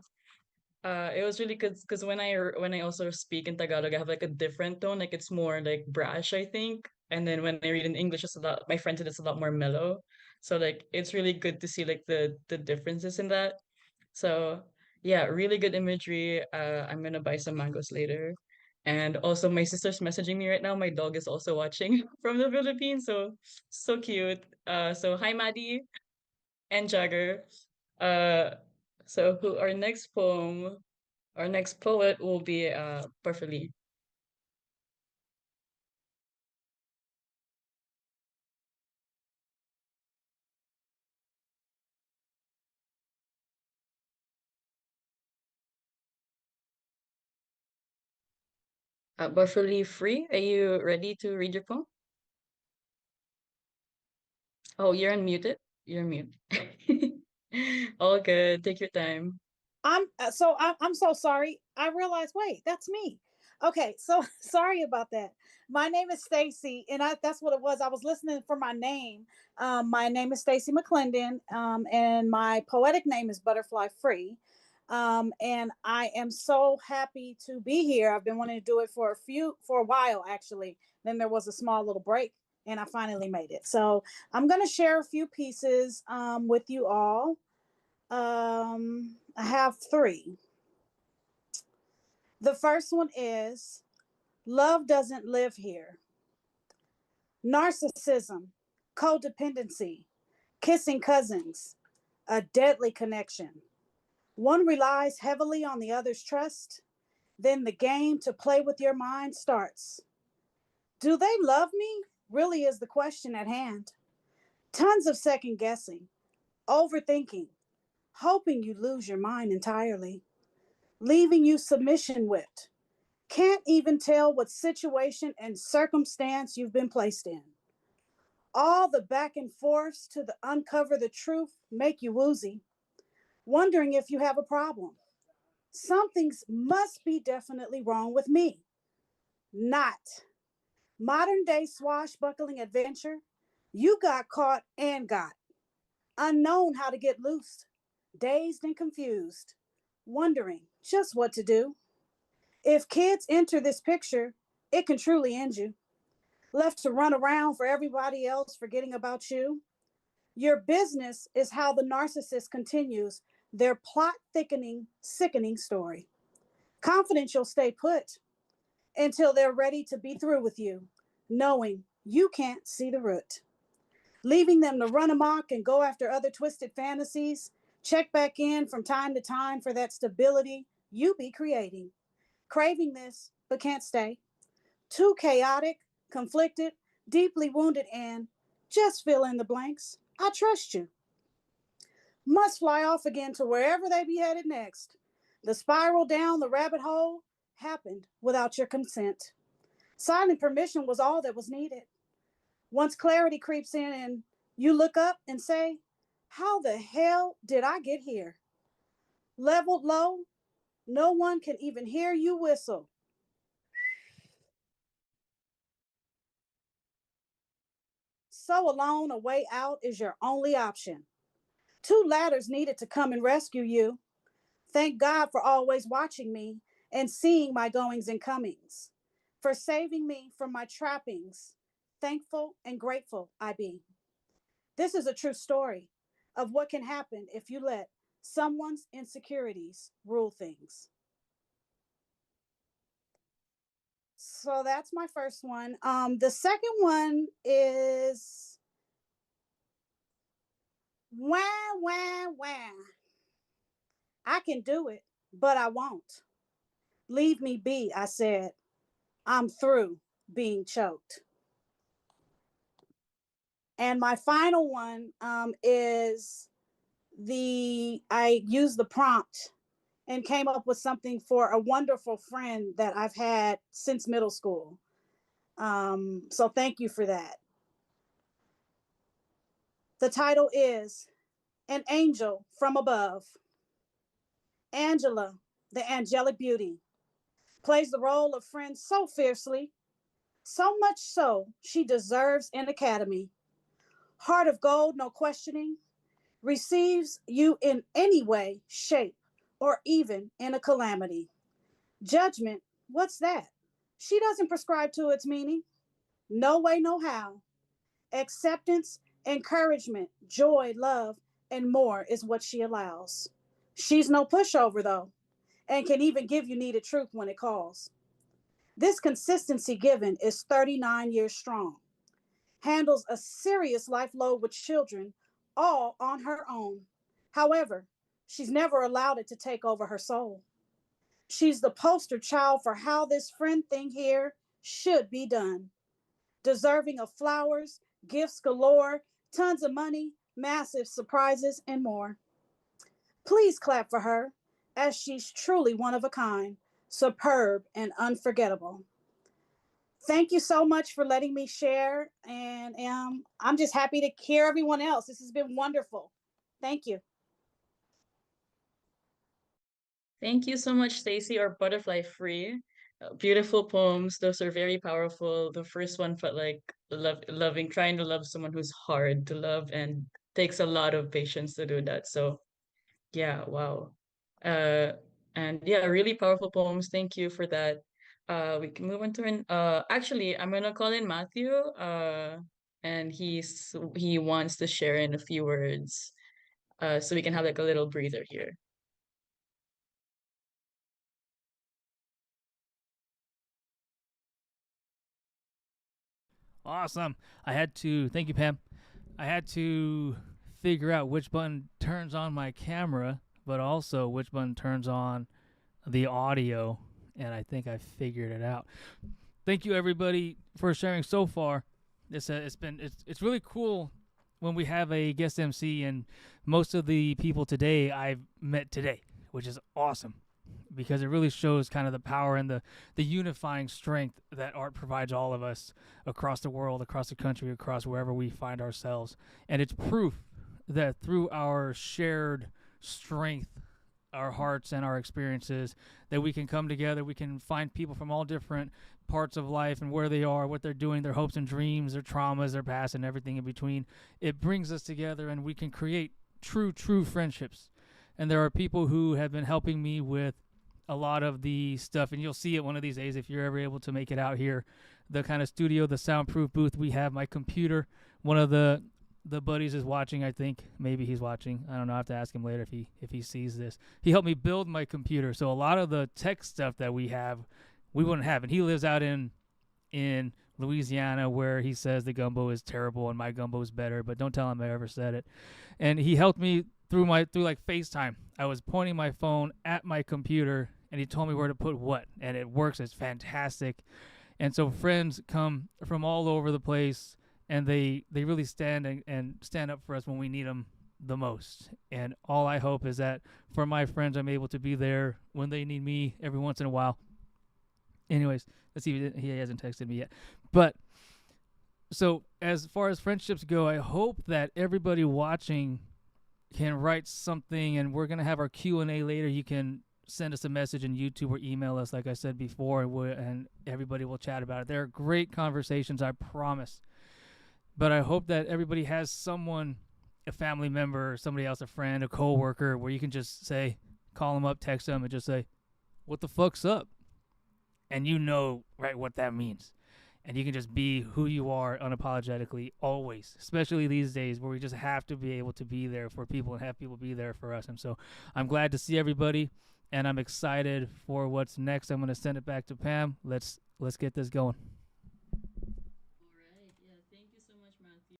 it was really good because when I also speak in Tagalog, I have like a different tone, like it's more like brash, I think. And then when I read in English, it's a lot. My friend said it's a lot more mellow. So like it's really good to see like the differences in that. So yeah, really good imagery. I'm gonna buy some mangoes later. And also my sister's messaging me right now. My dog is also watching from the Philippines. So cute. So hi Maddie and Jagger. Uh so who our next poet will be Perfectly. Perfectly free. Are you ready to read your poem? Oh, you're unmuted. You're mute. All good. Take your time. I'm so sorry. I realized, wait, that's me. Okay, so sorry about that. My name is Stacy, and that's what it was. I was listening for my name. My name is Stacy McClendon, and my poetic name is Butterfly Free. And I am so happy to be here. I've been wanting to do it for a while, actually. Then there was a small little break, and I finally made it. So I'm going to share a few pieces with you all. I have 3. The first one is Love Doesn't Live Here. Narcissism, codependency, kissing cousins, a deadly connection. One relies heavily on the other's trust. Then the game to play with your mind starts. Do they love me? Really is the question at hand. Tons of second guessing, overthinking, hoping you lose your mind entirely, leaving you submission whipped. Can't even tell what situation and circumstance you've been placed in. All the back and forths to uncover the truth make you woozy, wondering if you have a problem. Something must be definitely wrong with me. Not. Modern day swashbuckling adventure, you got caught and got, unknown how to get loose, dazed and confused, wondering just what to do. If kids enter this picture, it can truly end you. Left to run around for everybody else forgetting about you. Your business is how the narcissist continues their plot thickening, sickening story. Confident you'll stay put until they're ready to be through with you, knowing you can't see the root. Leaving them to run amok and go after other twisted fantasies. Check back in from time to time for that stability you be creating. Craving this, but can't stay. Too chaotic, conflicted, deeply wounded, and just fill in the blanks. I trust you. Must fly off again to wherever they be headed next. The spiral down the rabbit hole happened without your consent. Silent permission was all that was needed. Once clarity creeps in and you look up and say, how the hell did I get here? Leveled low, no one can even hear you whistle. So alone, a way out is your only option. 2 ladders needed to come and rescue you. Thank God for always watching me and seeing my goings and comings, for saving me from my trappings. Thankful and grateful I be. This is a true story of what can happen if you let someone's insecurities rule things. So that's my first one. The second one is wah, wah, wah. I can do it, but I won't. Leave me be, I said. I'm through being choked. And my final one is I used the prompt and came up with something for a wonderful friend that I've had since middle school. So thank you for that. The title is An Angel from Above. Angela, the angelic beauty, plays the role of friend so fiercely, so much so she deserves an academy. Heart of gold, no questioning, receives you in any way, shape, or even in a calamity. Judgment, what's that? She doesn't prescribe to its meaning. No way, no how. Acceptance, encouragement, joy, love, and more is what she allows. She's no pushover, though, and can even give you needed truth when it calls. This consistency given is 39 years strong, handles a serious life load with children, all on her own. However, she's never allowed it to take over her soul. She's the poster child for how this friend thing here should be done. Deserving of flowers, gifts galore, tons of money, massive surprises, and more. Please clap for her, as she's truly one of a kind, superb, and unforgettable. Thank you so much for letting me share, and I'm just happy to hear everyone else. This has been wonderful. Thank you. Thank you so much, Stacy, or Butterfly Free. Beautiful poems. Those are very powerful. The first one felt like loving, trying to love someone who's hard to love and takes a lot of patience to do that. So yeah, wow. Uh, and yeah, really powerful poems. Thank you for that. We can move on to actually, I'm gonna call in Matthew. And he wants to share in a few words. So we can have like a little breather here. Awesome. Thank you, Pam. I had to figure out which button turns on my camera, but also which button turns on the audio, and I think I figured it out. Thank you, everybody, for sharing so far. It's really cool when we have a guest MC, and most of the people today I've met today, which is awesome, because it really shows kind of the power and the unifying strength that art provides all of us across the world, across the country, across wherever we find ourselves. And it's proof that through our shared strength, our hearts and our experiences, that we can come together, we can find people from all different parts of life and where they are, what they're doing, their hopes and dreams, their traumas, their past, and everything in between. It brings us together, and we can create true friendships. And there are people who have been helping me with a lot of the stuff, and you'll see it one of these days if you're ever able to make it out here. The kind of studio, the soundproof booth we have, my computer. One of the buddies is watching, I think. Maybe he's watching. I don't know. I have to ask him later if he sees this. He helped me build my computer. So a lot of the tech stuff that we have, we wouldn't have. And he lives out in Louisiana, where he says the gumbo is terrible and my gumbo is better, but don't tell him I ever said it. And he helped me through like FaceTime. I was pointing my phone at my computer, and he told me where to put what, and it works. It's fantastic. And so friends come from all over the place, and they really stand up for us when we need them the most. And all I hope is that for my friends, I'm able to be there when they need me every once in a while. Anyways, let's see if he hasn't texted me yet. But so as far as friendships go, I hope that everybody watching can write something, and we're going to have our Q&A later. You can send us a message on YouTube or email us, like I said before, and everybody will chat about it. They're great conversations, I promise. But I hope that everybody has someone, a family member, somebody else, a friend, a coworker, where you can just say, call them up, text them, and just say, what the fuck's up? And you know, right, what that means. And you can just be who you are unapologetically always, especially these days where we just have to be able to be there for people and have people be there for us. And so I'm glad to see everybody, and I'm excited for what's next. I'm going to send it back to Pam. Let's get this going. All right. Yeah. Thank you so much, Matthew.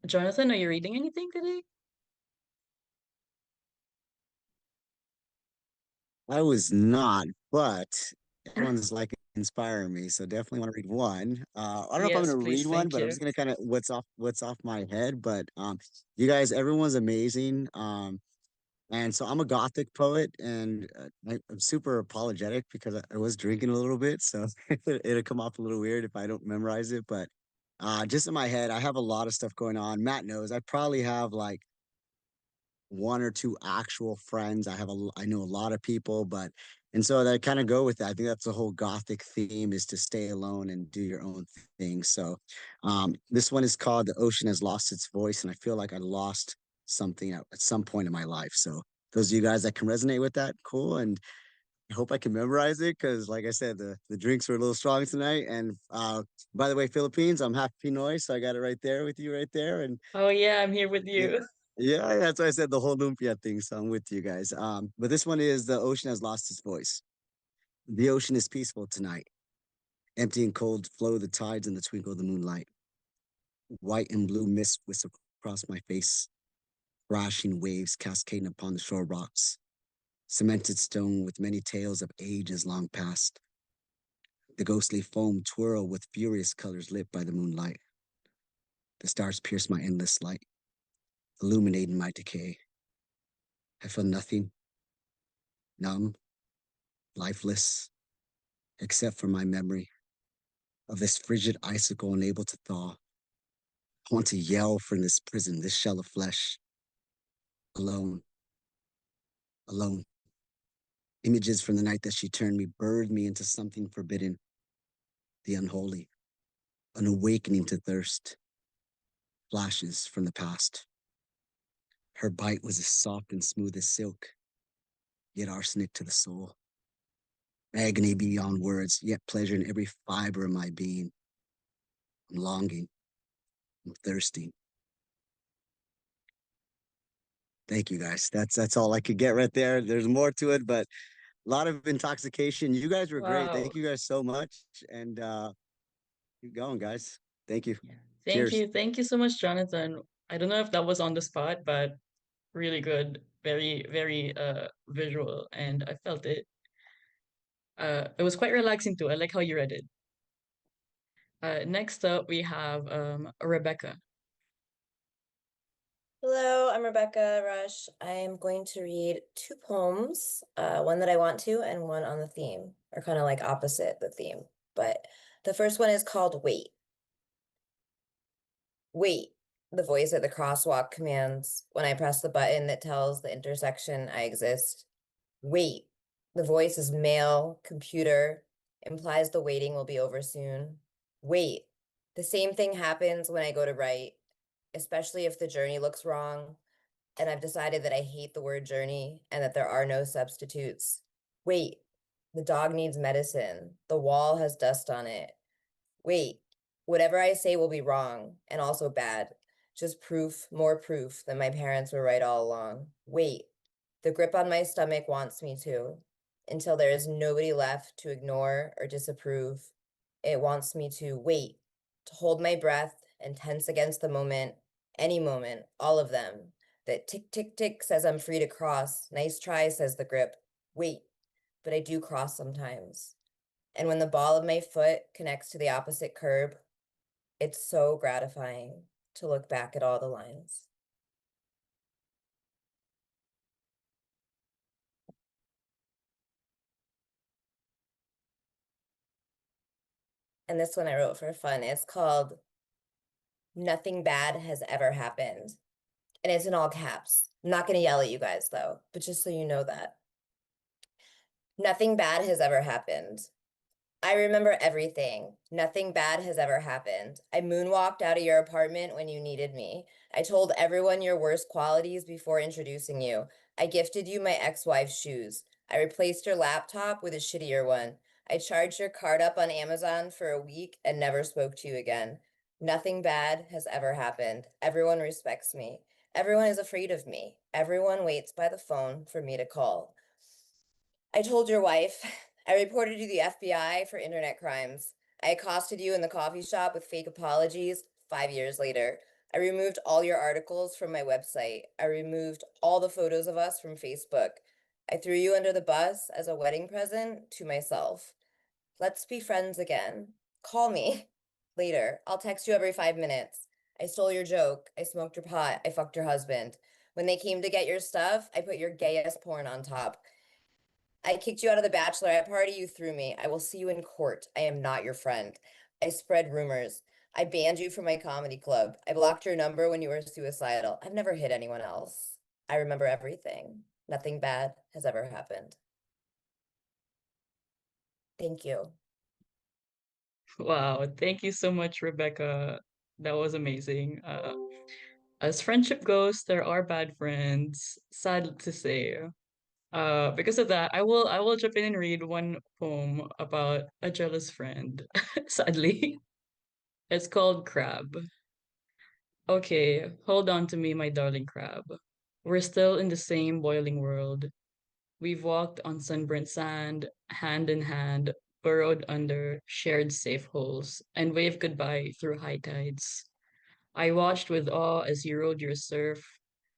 Jonathan, are you reading anything today? I was not, but everyone's like inspiring me, so definitely want to read one. I don't know if I'm Yes, gonna please. read one, Thank but I'm you. just gonna kind of what's off my head. But you guys, everyone's amazing. And so I'm a Gothic poet, and I'm super apologetic because I was drinking a little bit, so it'll come off a little weird if I don't memorize it. But just in my head, I have a lot of stuff going on. Matt knows I probably have like one or two actual friends. I know a lot of people, but and so that kind of go with that. I think that's the whole Gothic theme, is to stay alone and do your own thing. So this one is called The Ocean Has Lost Its Voice, and I feel like I lost something at some point in my life. So those of you guys that can resonate with that, cool. And I hope I can memorize it because, like I said, the drinks were a little strong tonight. And by the way, Philippines, I'm half Pinoy, so I got it right there with you right there. And Oh yeah, I'm here with yeah, you. yeah, that's why I said the whole lumpia thing. So I'm with you guys. But this one is The Ocean Has Lost Its Voice. The ocean is peaceful tonight. Empty and cold flow the tides in the twinkle of the moonlight. White and blue mist whistle across my face. Crashing waves cascading upon the shore rocks. Cemented stone with many tales of ages long past. The ghostly foam twirl with furious colors lit by the moonlight. The stars pierce my endless light, illuminating my decay. I feel nothing, numb, lifeless, except for my memory of this frigid icicle unable to thaw. I want to yell from this prison, this shell of flesh. Alone, alone. Images from the night that she turned me birthed me into something forbidden, the unholy, an awakening to thirst. Flashes from the past. Her bite was as soft and smooth as silk, yet arsenic to the soul. Agony beyond words, yet pleasure in every fiber of my being. I'm longing. I'm thirsty. Thank you guys. That's all I could get right there. There's more to it, but a lot of intoxication. You guys were great. Wow. Thank you guys so much. And keep going, guys. Thank you. Yeah. Thank Cheers. you. Thank you so much, Jonathan. I don't know if that was on the spot, but really good. Very, very visual, and I felt it. It was quite relaxing too. I like how you read it. Next up, we have Rebecca. Hello, I'm Rebecca Rush. I'm going to read two poems, one that I want to and one on the theme, or kind of like opposite the theme. But the first one is called Wait. Wait, the voice at the crosswalk commands when I press the button that tells the intersection I exist. Wait, the voice is male, computer, implies the waiting will be over soon. Wait, the same thing happens when I go to write, especially if the journey looks wrong, and I've decided that I hate the word journey and that there are no substitutes. Wait, the dog needs medicine. The wall has dust on it. Wait, whatever I say will be wrong and also bad. Just proof, more proof that my parents were right all along. Wait, the grip on my stomach wants me to, until there is nobody left to ignore or disapprove. It wants me to wait, to hold my breath and tense against the moment, any moment, all of them. That tick, tick, tick says I'm free to cross. Nice try, says the grip. Wait, but I do cross sometimes. And when the ball of my foot connects to the opposite curb, it's so gratifying to look back at all the lines. And this one I wrote for fun. It's called Nothing Bad Has Ever Happened. And it's in all caps. I'm not going to yell at you guys though, but just so you know that. Nothing bad has ever happened. I remember everything. Nothing bad has ever happened. I moonwalked out of your apartment when you needed me. I told everyone your worst qualities before introducing you. I gifted you my ex-wife's shoes. I replaced your laptop with a shittier one. I charged your card up on Amazon for a week and never spoke to you again. Nothing bad has ever happened. Everyone respects me. Everyone is afraid of me. Everyone waits by the phone for me to call. I told your wife, I reported you to the FBI for internet crimes. I accosted you in the coffee shop with fake apologies 5 years later. I removed all your articles from my website. I removed all the photos of us from Facebook. I threw you under the bus as a wedding present to myself. Let's be friends again. Call me later. I'll text you every 5 minutes. I stole your joke. I smoked your pot. I fucked your husband. When they came to get your stuff, I put your gayest porn on top. I kicked you out of the bachelorette party you threw me. I will see you in court. I am not your friend. I spread rumors. I banned you from my comedy club. I blocked your number when you were suicidal. I've never hit anyone else. I remember everything. Nothing bad has ever happened. Thank you. Wow, thank you so much, Rebecca. That was amazing. As friendship goes, there are bad friends, sad to say. Because of that, I will jump in and read one poem about a jealous friend. Sadly, it's called Crab. Okay, hold on to me, my darling crab. We're still in the same boiling world. We've walked on sunburnt sand, hand in hand, burrowed under shared safe holes, and waved goodbye through high tides. I watched with awe as you rode your surf.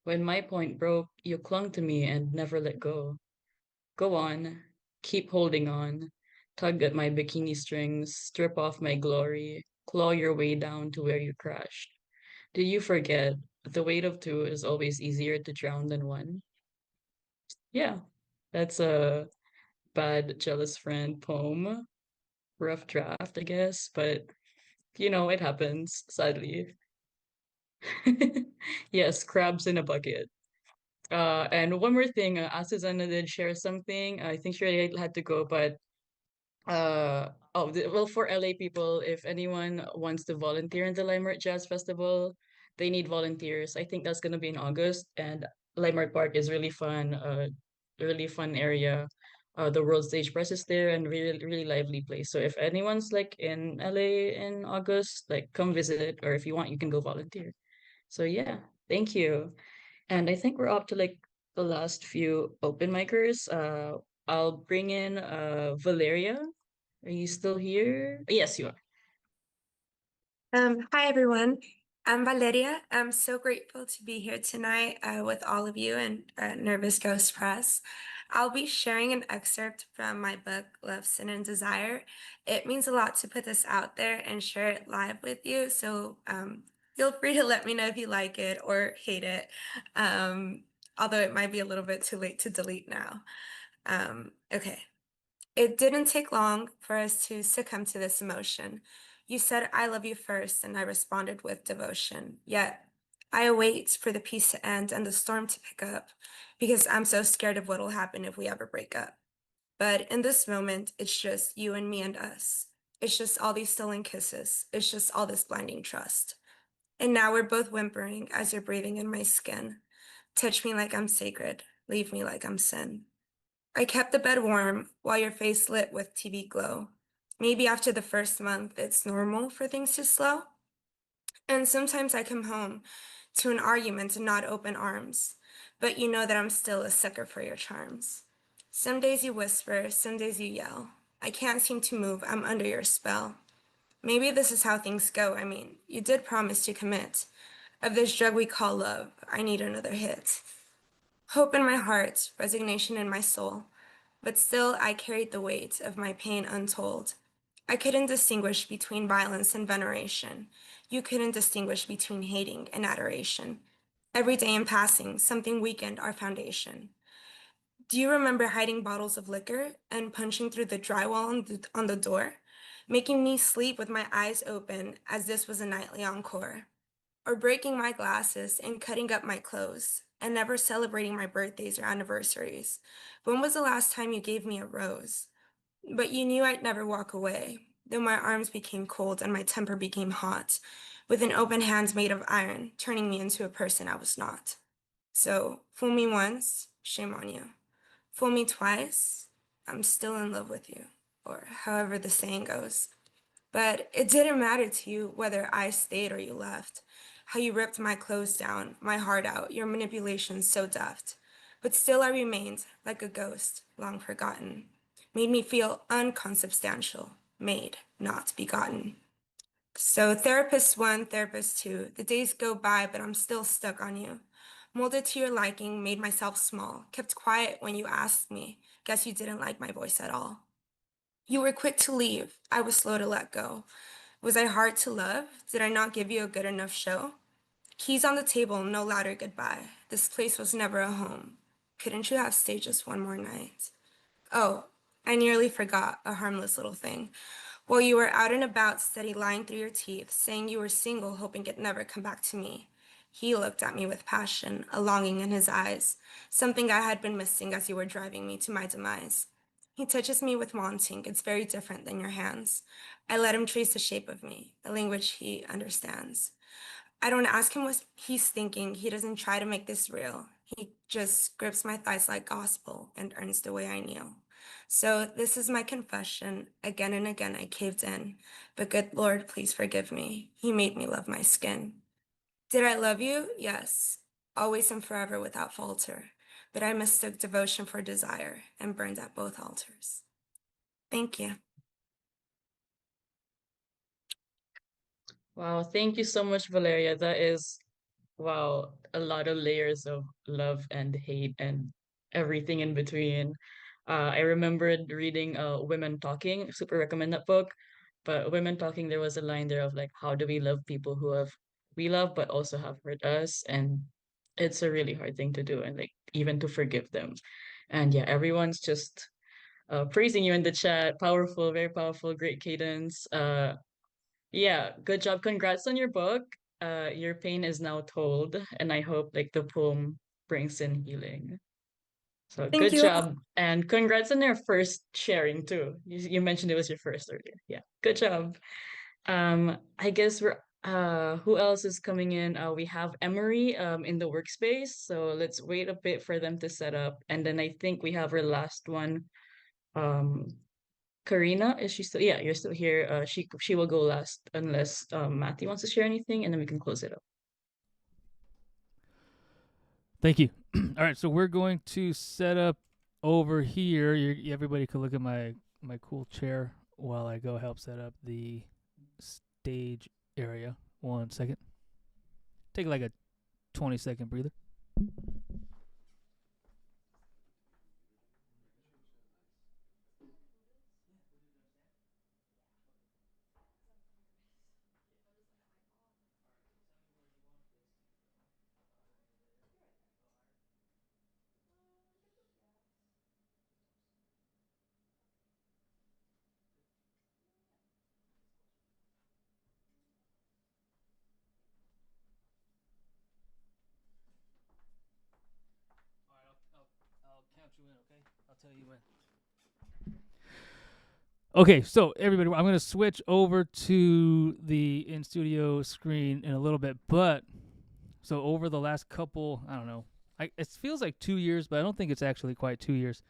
When my point broke, you clung to me and never let go. Go on, keep holding on. Tug at my bikini strings, strip off my glory, claw your way down to where you crashed. Did you forget the weight of two is always easier to drown than one? Yeah, that's a bad jealous friend poem. Rough draft, I guess, but it happens, sadly. Yes, crabs in a bucket. And one more thing, Asuzana did share something. I think she had to go, but well, for LA people, if anyone wants to volunteer in the Limerick Jazz Festival, they need volunteers. I think that's gonna be in August, and Limerick Park is really fun area. The World Stage Press is there and really really lively place. So if anyone's like in LA in August, like come visit, or if you want, you can go volunteer. So yeah, thank you. And I think we're up to like the last few open micers. I'll bring in Valeria. Are you still here? Yes, you are. Hi everyone. I'm Valeria. I'm so grateful to be here tonight with all of you and Nervous Ghost Press. I'll be sharing an excerpt from my book, Love, Sin, and Desire. It means a lot to put this out there and share it live with you. So feel free to let me know if you like it or hate it, although it might be a little bit too late to delete now. Okay. It didn't take long for us to succumb to this emotion. You said, I love you first, and I responded with devotion. Yet, I await for the peace to end and the storm to pick up because I'm so scared of what will happen if we ever break up. But in this moment, it's just you and me and us. It's just all these stolen kisses. It's just all this blinding trust. And now we're both whimpering as you're breathing in my skin. Touch me like I'm sacred. Leave me like I'm sin. I kept the bed warm while your face lit with TV glow. Maybe after the first month, it's normal for things to slow. And sometimes I come home to an argument and not open arms, but you know that I'm still a sucker for your charms. Some days you whisper, some days you yell. I can't seem to move, I'm under your spell. Maybe this is how things go. I mean, you did promise to commit. Of this drug we call love, I need another hit. Hope in my heart, resignation in my soul. But still, I carried the weight of my pain untold. I couldn't distinguish between violence and veneration. You couldn't distinguish between hating and adoration. Every day in passing, something weakened our foundation. Do you remember hiding bottles of liquor and punching through the drywall on the door, making me sleep with my eyes open as this was a nightly encore? Or breaking my glasses and cutting up my clothes and never celebrating my birthdays or anniversaries? When was the last time you gave me a rose? But you knew I'd never walk away, though my arms became cold and my temper became hot, with an open hand made of iron, turning me into a person I was not. So, fool me once, shame on you. Fool me twice, I'm still in love with you, or however the saying goes. But it didn't matter to you whether I stayed or you left. How you ripped my clothes down, my heart out, your manipulations so deft. But still I remained like a ghost, long forgotten. Made me feel unconsubstantial, made, not begotten. So therapist one, therapist two, the days go by, but I'm still stuck on you. Molded to your liking, made myself small, kept quiet when you asked me. Guess you didn't like my voice at all. You were quick to leave. I was slow to let go. Was I hard to love? Did I not give you a good enough show? Keys on the table, no louder goodbye. This place was never a home. Couldn't you have stayed just one more night? Oh, I nearly forgot, a harmless little thing. While you were out and about, steady lying through your teeth, saying you were single, hoping it'd never come back to me. He looked at me with passion, a longing in his eyes, something I had been missing as you were driving me to my demise. He touches me with wanting. It's very different than your hands. I let him trace the shape of me, a language he understands. I don't ask him what he's thinking. He doesn't try to make this real. He just grips my thighs like gospel and earns the way I kneel. So this is my confession. Again and again I caved in. But good Lord, please forgive me. He made me love my skin. Did I love you? Yes. Always and forever without falter. But I mistook devotion for desire and burned at both altars. Thank you. Wow, thank you so much, Valeria. That is, wow, a lot of layers of love and hate and everything in between. I remembered reading Women Talking, super recommend that book. But Women Talking, there was a line there of like, how do we love people who have we love but also have hurt us? And it's a really hard thing to do, and like even to forgive them. And yeah, everyone's just praising you in the chat. Powerful, very powerful, great cadence. Yeah, good job. Congrats on your book. Your pain is now told, and I hope like the poem brings in healing. So Thank good you. job, and congrats on your first sharing too. You mentioned it was your first earlier. Yeah, good job. I guess we're who else is coming in? We have Emory in the workspace, so let's wait a bit for them to set up, and then I think we have our last one. Um, Karina, is she still? Yeah, you're still here. She will go last unless Matthew wants to share anything, and then we can close it up. Thank you. All right, so we're going to set up over here. Everybody can look at my cool chair while I go help set up the stage area. 1 second. take like a 20-second breather. I'll count you in, okay? I'll tell you when. Okay, so everybody, I'm going to switch over to the in-studio screen in a little bit, but so over the last couple, I don't know, it feels like 2 years, but I don't think it's actually quite 2 years.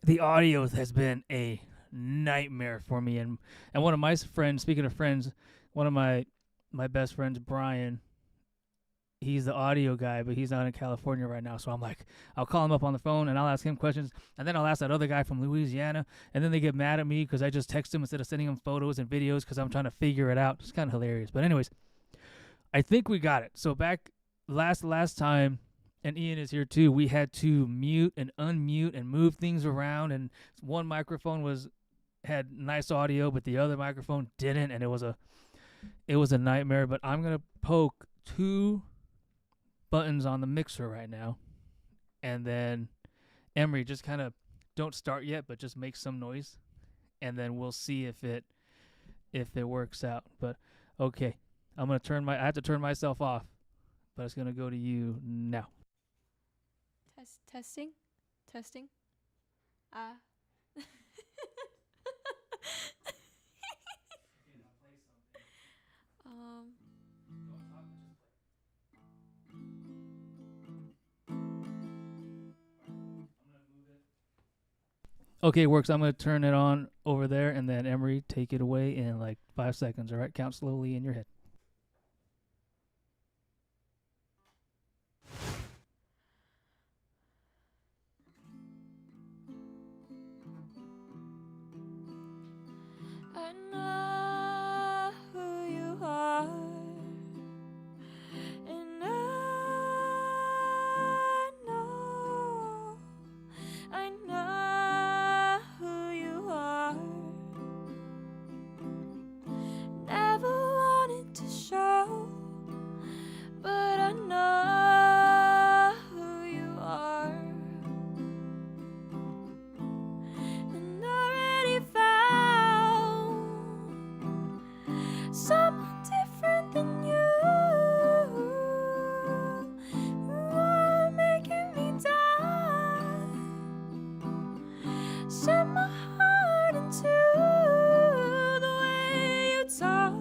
The audio has been a nightmare for me, and one of my friends, speaking of friends, one of my best friends, Brian, he's the audio guy, but he's not in California right now. So I'm like, I'll call him up on the phone and I'll ask him questions. And then I'll ask that other guy from Louisiana. And then they get mad at me because I just text them instead of sending them photos and videos because I'm trying to figure it out. It's kind of hilarious. But anyways, I think we got it. So back last time, and Ian is here too, we had to mute and unmute and move things around. And one microphone had nice audio, but the other microphone didn't. And it was a nightmare. But I'm going to poke 2 buttons on the mixer right now, and then Emory, just kind of don't start yet, but just make some noise, and then we'll see if it works out. But okay, I have to turn myself off, but it's gonna go to you now. Testing. Okay, works. I'm going to turn it on over there, and then Emory, take it away in like 5 seconds, all right? Count slowly in your head. I know who you are, and I know who you are. Never wanted to show, but I know who you are. And already found someone different than you. You are making me die. Set my heart into the way you talk,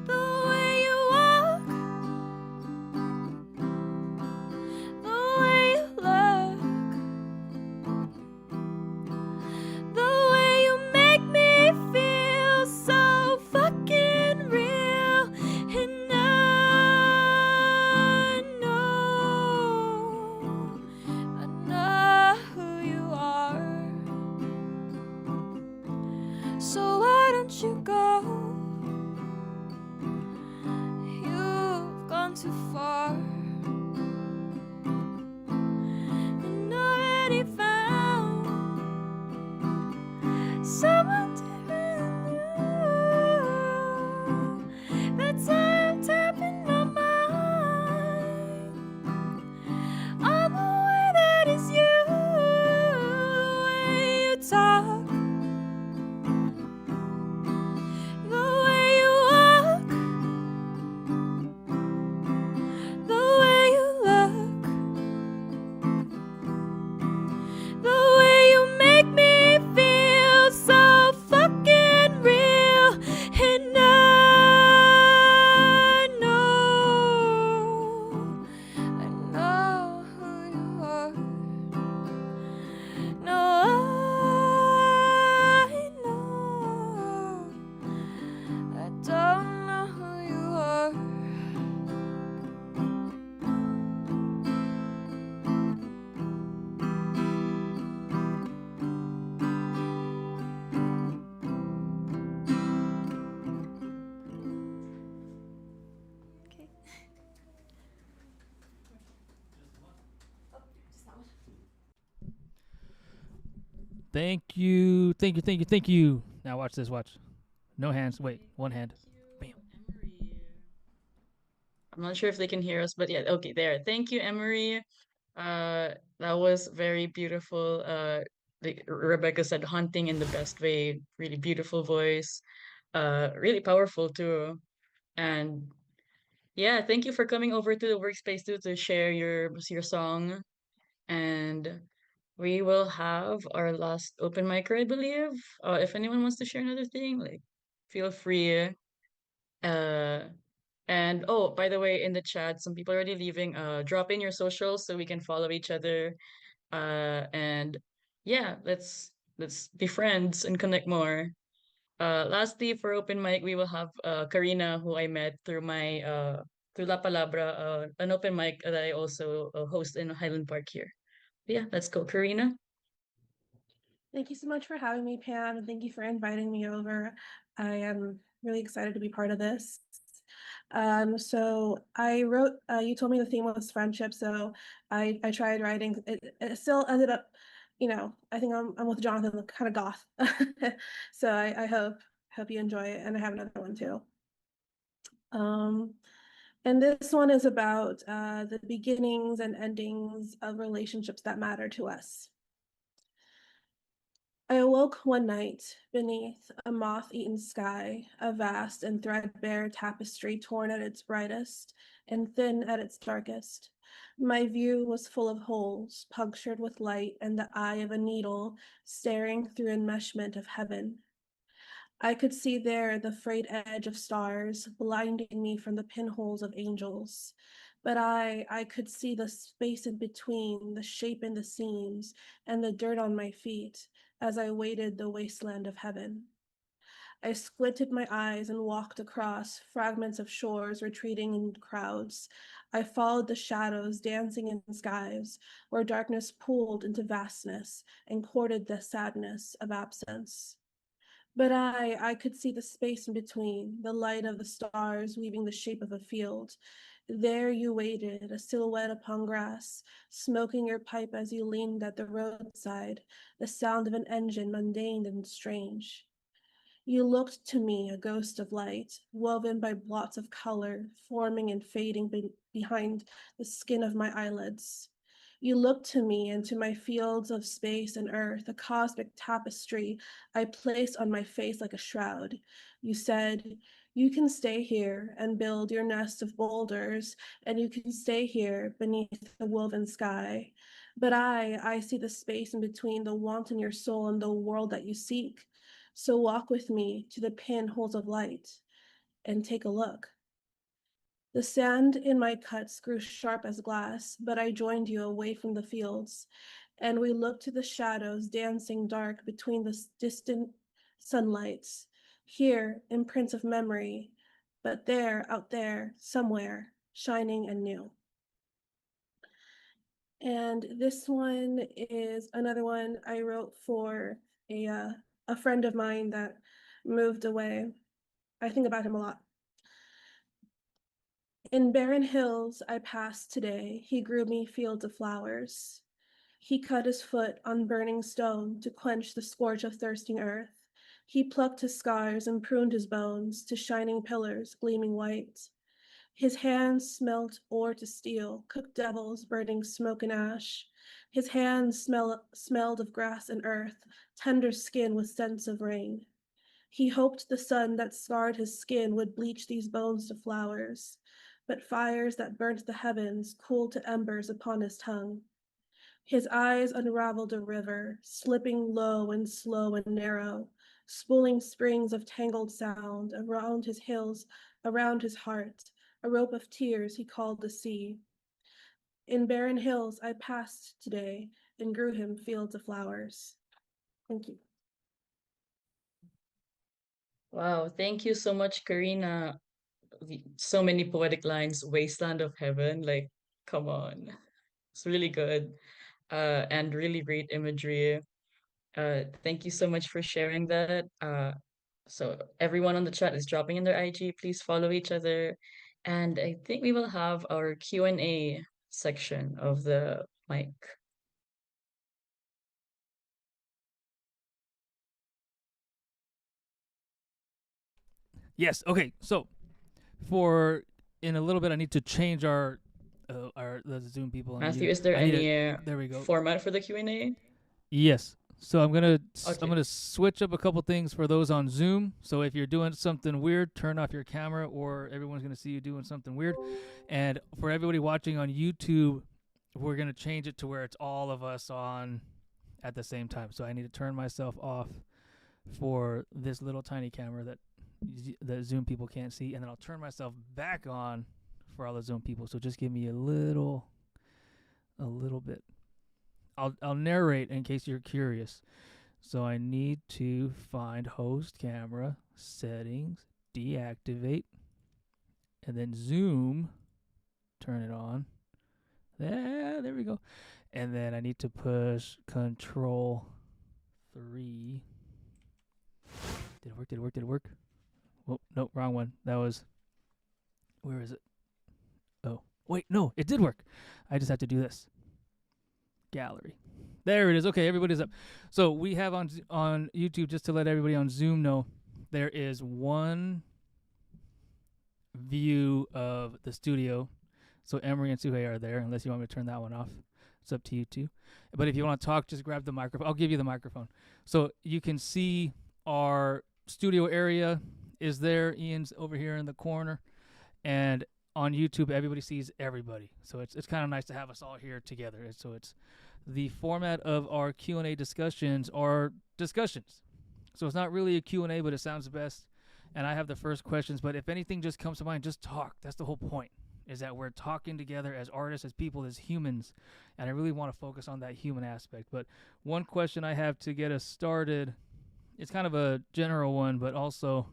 the way you walk, the way you look, the way you make me feel so fucking real. And I know who you are. So why don't you go? You've gone too far, and already found someone different than you. That's why I'm tapping my mind on the way that is you, the way you talk, the way you walk, Thank you. Thank you. Thank you. Thank you. Now watch this. Watch. No hands. Wait. One hand. Bam. I'm not sure if they can hear us, but yeah, okay, there. Thank you, Emory. That was very beautiful. Like Rebecca said, haunting in the best way. Really beautiful voice. Really powerful too. And yeah, thank you for coming over to the workspace too to share your song. And we will have our last open micer, I believe. If anyone wants to share another thing, like feel free. Uh, and oh, by the way, in the chat, some people are already leaving. Drop in your socials so we can follow each other. And yeah, let's be friends and connect more. Lastly, for open mic, we will have Karina, who I met through my through La Palabra, an open mic that I also host in Highland Park here. Yeah, let's go, Karina. Thank you so much for having me, Pam, and thank you for inviting me over. I am really excited to be part of this. So I wrote, you told me the theme was friendship, so I tried writing. It still ended up, I think I'm with Jonathan, kind of goth. So I hope you enjoy it, and I have another one too. And this one is about the beginnings and endings of relationships that matter to us. I awoke one night beneath a moth-eaten sky, a vast and threadbare tapestry torn at its brightest and thin at its darkest. My view was full of holes, punctured with light and the eye of a needle staring through enmeshment of heaven. I could see there the frayed edge of stars, blinding me from the pinholes of angels. But I could see the space in between, the shape in the seams, and the dirt on my feet as I waded the wasteland of heaven. I squinted my eyes and walked across fragments of shores retreating in crowds. I followed the shadows dancing in skies where darkness pooled into vastness and courted the sadness of absence. But I could see the space in between, the light of the stars weaving the shape of a field. There you waited, a silhouette upon grass, smoking your pipe as you leaned at the roadside, the sound of an engine mundane and strange. You looked to me, a ghost of light, woven by blots of color, forming and fading behind the skin of my eyelids. You looked to me and to my fields of space and earth, a cosmic tapestry I placed on my face like a shroud. You said, you can stay here and build your nest of boulders, and you can stay here beneath the woven sky. But I see the space in between the want in your soul and the world that you seek. So walk with me to the pinholes of light and take a look. The sand in my cuts grew sharp as glass, but I joined you away from the fields, and we looked to the shadows dancing dark between the distant sunlights. Here, imprints of memory, but there, out there, somewhere, shining and new. And this one is another one I wrote for a friend of mine that moved away. I think about him a lot. In barren hills I passed today, he grew me fields of flowers. He cut his foot on burning stone to quench the scorch of thirsting earth. He plucked his scars and pruned his bones to shining pillars gleaming white. His hands smelt ore to steel, cooked devils burning smoke and ash. His hands smelled of grass and earth, tender skin with scents of rain. He hoped the sun that scarred his skin would bleach these bones to flowers, but fires that burnt the heavens cooled to embers upon his tongue. His eyes unraveled a river, slipping low and slow and narrow, spooling springs of tangled sound around his hills, around his heart, a rope of tears he called the sea. In barren hills I passed today and grew him fields of flowers. Thank you. Wow, thank you so much, Karina. So many poetic lines, Wasteland of Heaven, like, come on. It's really good. And really great imagery. Thank you so much for sharing that. So everyone on the chat is dropping in their IG. Please follow each other. And I think we will have our Q&A section of the mic. Yes. Okay. So for in a little bit, I need to change our the Zoom people. Matthew, is there I need any there we go. format for the Q&A? Yes. So I'm Okay. gonna switch up a couple things for those on Zoom. So if you're doing something weird, turn off your camera, or everyone's gonna see you doing something weird. And for everybody watching on YouTube, we're gonna change it to where it's all of us on at the same time. So I need to turn myself off for this little tiny camera that the Zoom people can't see, and then I'll turn myself back on for all the Zoom people. So just give me a little bit. I'll narrate in case you're curious. So I need to find host camera settings, deactivate, and then Zoom, turn it on. There we go. And then I need to push Control 3. Did it work? Oh, no, wrong one. That was, where is it? Oh, wait, no, it did work. I just have to do this. Gallery. There it is. Okay, everybody's up. So we have on YouTube, just to let everybody on Zoom know, there is one view of the studio. So Emory and Suhei are there, unless you want me to turn that one off. It's up to you too. But if you want to talk, just grab the microphone. I'll give you the microphone. So you can see our studio area is there. Ian's over here in the corner. And on YouTube, everybody sees everybody. So it's kind of nice to have us all here together. And so it's the format of our Q&A discussions are discussions. So it's not really a Q&A, but it sounds best. And I have the first questions. But if anything just comes to mind, just talk. That's the whole point, is that we're talking together as artists, as people, as humans. And I really want to focus on that human aspect. But one question I have to get us started, it's kind of a general one, but also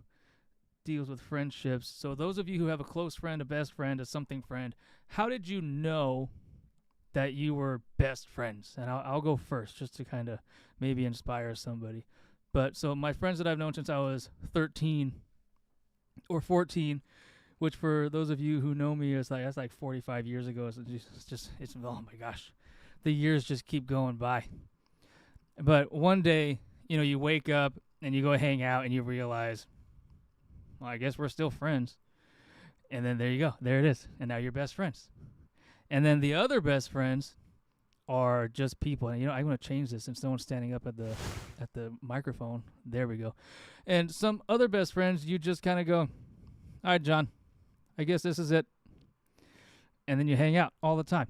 deals with friendships. So those of you who have a close friend, a best friend, a something friend, how did you know that you were best friends? And I'll go first just to kind of maybe inspire somebody. But so my friends that I've known since I was 13 or 14, which for those of you who know me, is like, that's like 45 years ago. So it's oh my gosh, the years just keep going by. But one day, you wake up and you go hang out and you realize, well, I guess we're still friends. And then there you go. There it is. And now you're best friends. And then the other best friends are just people. And I'm going to change this since no one's standing up at the microphone. There we go. And some other best friends, you just kind of go, all right, John, I guess this is it. And then you hang out all the time.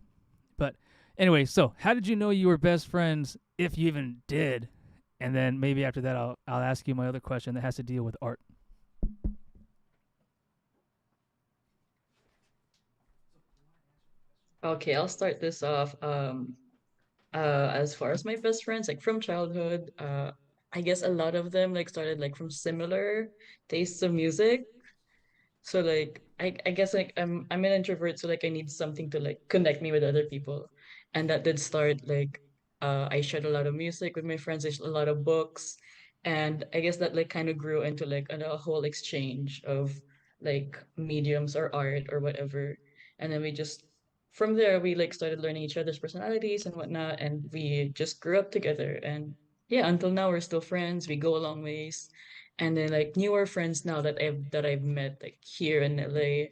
But anyway, so how did you know you were best friends, if you even did? And then maybe after that, I'll ask you my other question that has to deal with art. Okay, I'll start this off. As far as my best friends, like from childhood, I guess a lot of them like started like from similar tastes of music. So like I guess like I'm an introvert, so like I need something to like connect me with other people. And that did start like I shared a lot of music with my friends, I shared a lot of books. And I guess that like kind of grew into like a whole exchange of like mediums or art or whatever. And then we just from there we like started learning each other's personalities and whatnot, and we just grew up together. And yeah, until now we're still friends. We go a long ways. And then like newer friends now that I've met like here in LA,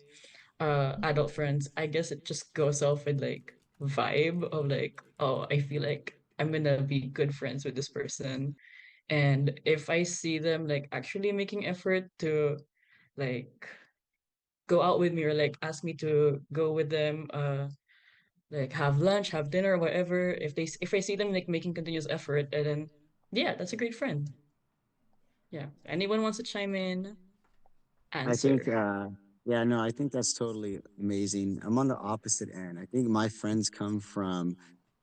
adult friends, I guess it just goes off with like vibe of like, oh, I feel like I'm gonna be good friends with this person. And if I see them like actually making effort to like go out with me or like ask me to go with them, like have lunch, have dinner, whatever, if I see them like making continuous effort, and then yeah, that's a great friend. Yeah. Anyone wants to chime in? I think, Answer. yeah, no, I think that's totally amazing. I'm on the opposite end. I think my friends come from,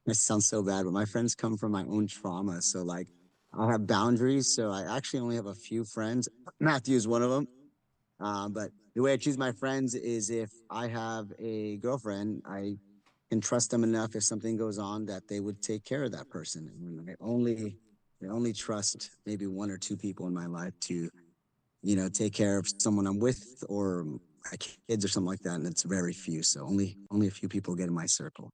it sounds so bad, but my friends come from my own trauma. So, like, I have boundaries. So, I actually only have a few friends. Matthew is one of them. But the way I choose my friends is if I have a girlfriend, I can trust them enough if something goes on that they would take care of that person. And I only trust maybe one or two people in my life to take care of someone I'm with or my kids or something like that. And it's very few. So only a few people get in my circle.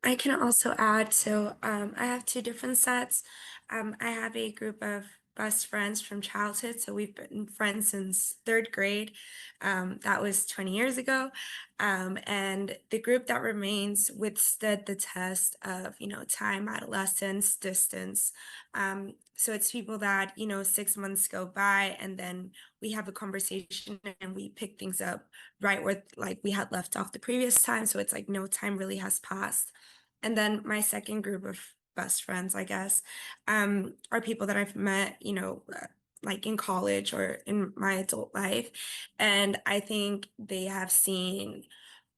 I can also add, so I have two different sets. I have a group of best friends from childhood, so we've been friends since third grade. That was 20 years ago. And the group that remains withstood the test of, time, adolescence, distance. So it's people that, 6 months go by and then we have a conversation and we pick things up right where like we had left off the previous time. So it's like no time really has passed. And then my second group of best friends, I guess, are people that I've met, like in college or in my adult life. And I think they have seen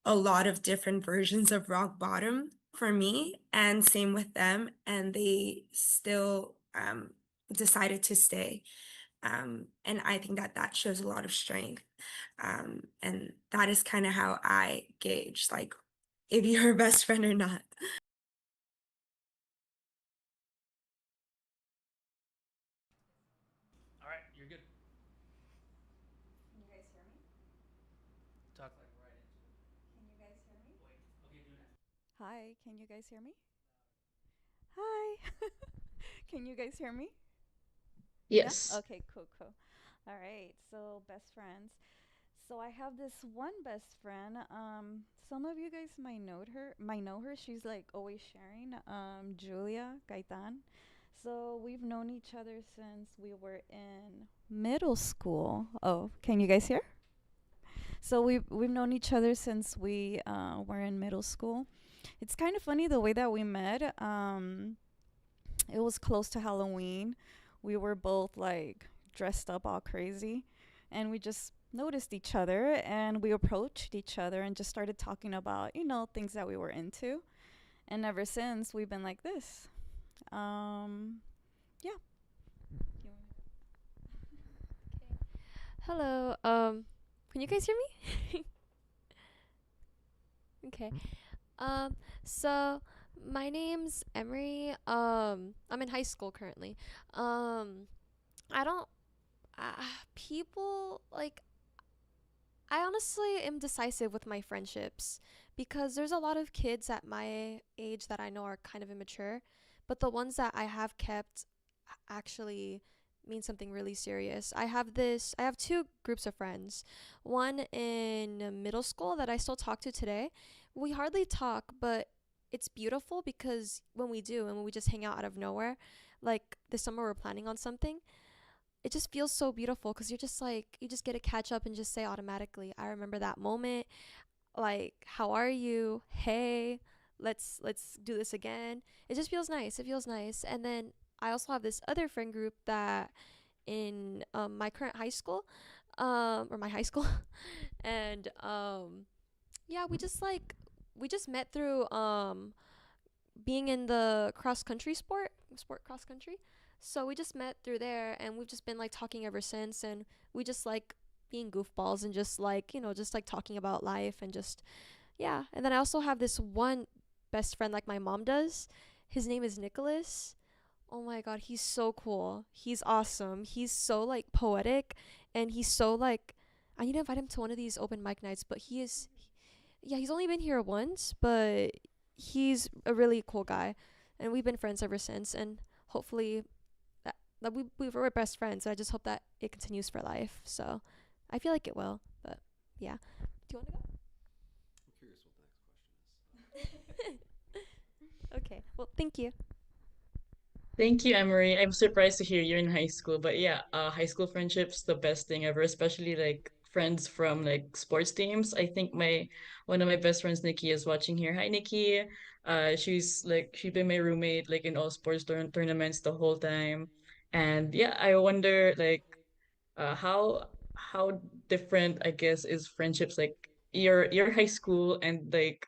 a lot of different versions of rock bottom for me, and same with them. And they still decided to stay. And I think that that shows a lot of strength. And that is kind of how I gauge, like, if you're a best friend or not. All right, you're good. Can you guys hear me? Talk like right into it. Can you guys hear me? Wait. Okay, do that. Hi, can you guys hear me? Hi. Can you guys hear me? Yes. Yeah? Okay, cool, cool. All right, so best friends. So I have this one best friend. Some of you guys might know her. She's like always sharing. Julia Gaitan. So we've known each other since we were in middle school. Oh, can you guys hear? So we've known each other since we were in middle school. It's kind of funny the way that we met. It was close to Halloween. We were both like dressed up all crazy, and we just noticed each other and we approached each other and just started talking about, things that we were into. And ever since, we've been like this. Yeah. Hello. Can you guys hear me? Okay. So my name's Emory. I'm in high school currently. I don't. People like. I honestly am decisive with my friendships because there's a lot of kids at my age that I know are kind of immature, but the ones that I have kept actually mean something really serious. I have two groups of friends. One in middle school that I still talk to today. We hardly talk, but it's beautiful because when we do and when we just hang out of nowhere, like this summer we're planning on something, it just feels so beautiful because you're just like you just get to catch up and just say automatically, I remember that moment, like how are you, hey, let's do this again. It just feels nice, it feels nice. And then I also have this other friend group that in my current high school, or my high school, and yeah, we just met through being in the cross country sport cross country. So we just met through there and we've just been like talking ever since, and we just like being goofballs and just like, just like talking about life and just yeah. And then I also have this one best friend like my mom does. His name is Nicholas. Oh my god, he's so cool. He's awesome. He's so like poetic, and he's so like I need to invite him to one of these open mic nights, but yeah, he's only been here once, but he's a really cool guy, and we've been friends ever since. And hopefully, that we were best friends. And I just hope that it continues for life. So, I feel like it will. But yeah, do you want to go? I'm curious what the next question is. Okay. Well, thank you. Thank you, Emory. I'm surprised to hear you're in high school, but yeah, high school friendships the best thing ever, especially like friends from like sports teams. I think my one of my best friends, Nikki, is watching here. Hi, Nikki. She's been my roommate like in all sports tournaments the whole time, and yeah, I wonder like how different I guess is friendships like your high school and like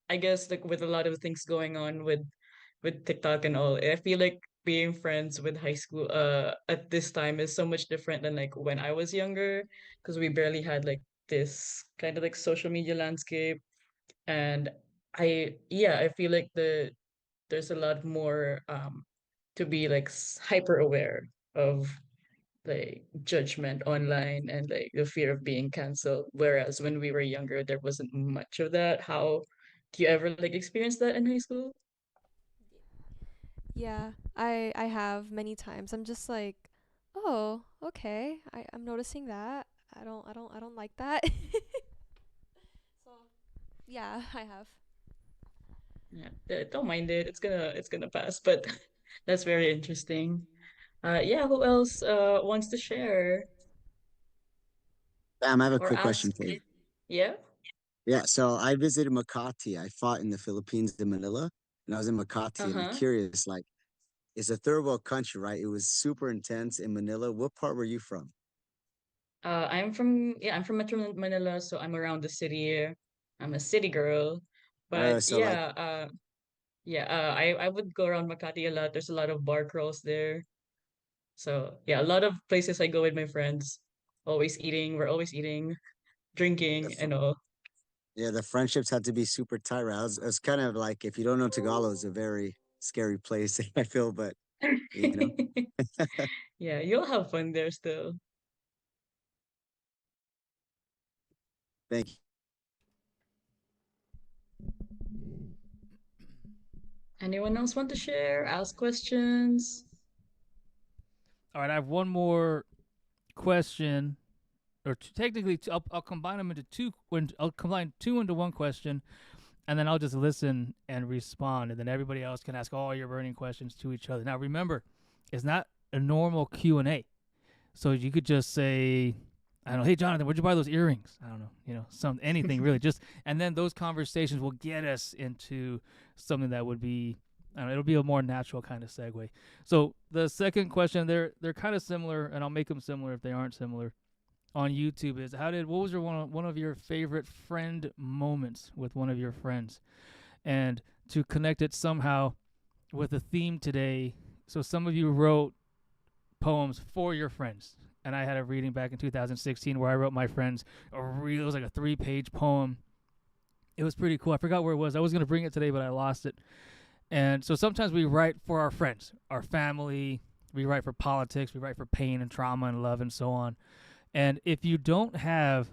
I guess like with a lot of things going on with TikTok and all. I feel like being friends with high school at this time is so much different than like when I was younger because we barely had like this kind of like social media landscape. And I feel like there's a lot more to be like hyper aware of like judgment online and like the fear of being canceled, whereas when we were younger there wasn't much of that. Do you ever like experience that in high school? Yeah, I have many times. I'm just like, oh, okay. I'm noticing that. I don't like that. So yeah, I have. Yeah, don't mind it. It's gonna pass, but that's very interesting. Yeah, who else wants to share I have a or quick question ask? for you. Yeah? Yeah, so I visited Makati. I fought in the Philippines in Manila, and I was in Makati, and I'm Uh-huh. curious, like, it's a third world country, right? It was super intense in Manila. What part were you from? I'm from Metro Manila, so I'm around the city. I'm a city girl. But So like, yeah, I would go around Makati a lot. There's a lot of bar crawls there. So yeah, a lot of places I go with my friends. Always eating. We're always eating, the drinking, fr- and all. yeah, the friendships had to be super tight, right? It's kind of like if you don't know Tagalog, it's a very scary place. I feel, but you know, Yeah, you'll have fun there still. thank you. Anyone else want to share? Ask questions? All right, I have one more question, or technically, I'll combine them into two. When I'll combine two into one question, and then I'll just listen and respond, and then everybody else can ask all your burning questions to each other. Now, remember, it's not a normal Q&A, so you could just say, I don't know, hey Jonathan, where'd you buy those earrings? I don't know, anything really. Just and then those conversations will get us into something that would be, I don't know, it'll be a more natural kind of segue. So the second question, they're kind of similar, and I'll make them similar if they aren't similar. On YouTube is what was your one of your favorite friend moments with one of your friends, and to connect it somehow with the theme today. So some of you wrote poems for your friends. And I had a reading back in 2016 where I wrote my friends it was like a 3-page poem. It was pretty cool. I forgot where it was. I was going to bring it today, but I lost it. And so sometimes we write for our friends, our family. We write for politics. We write for pain and trauma and love and so on. And if you don't have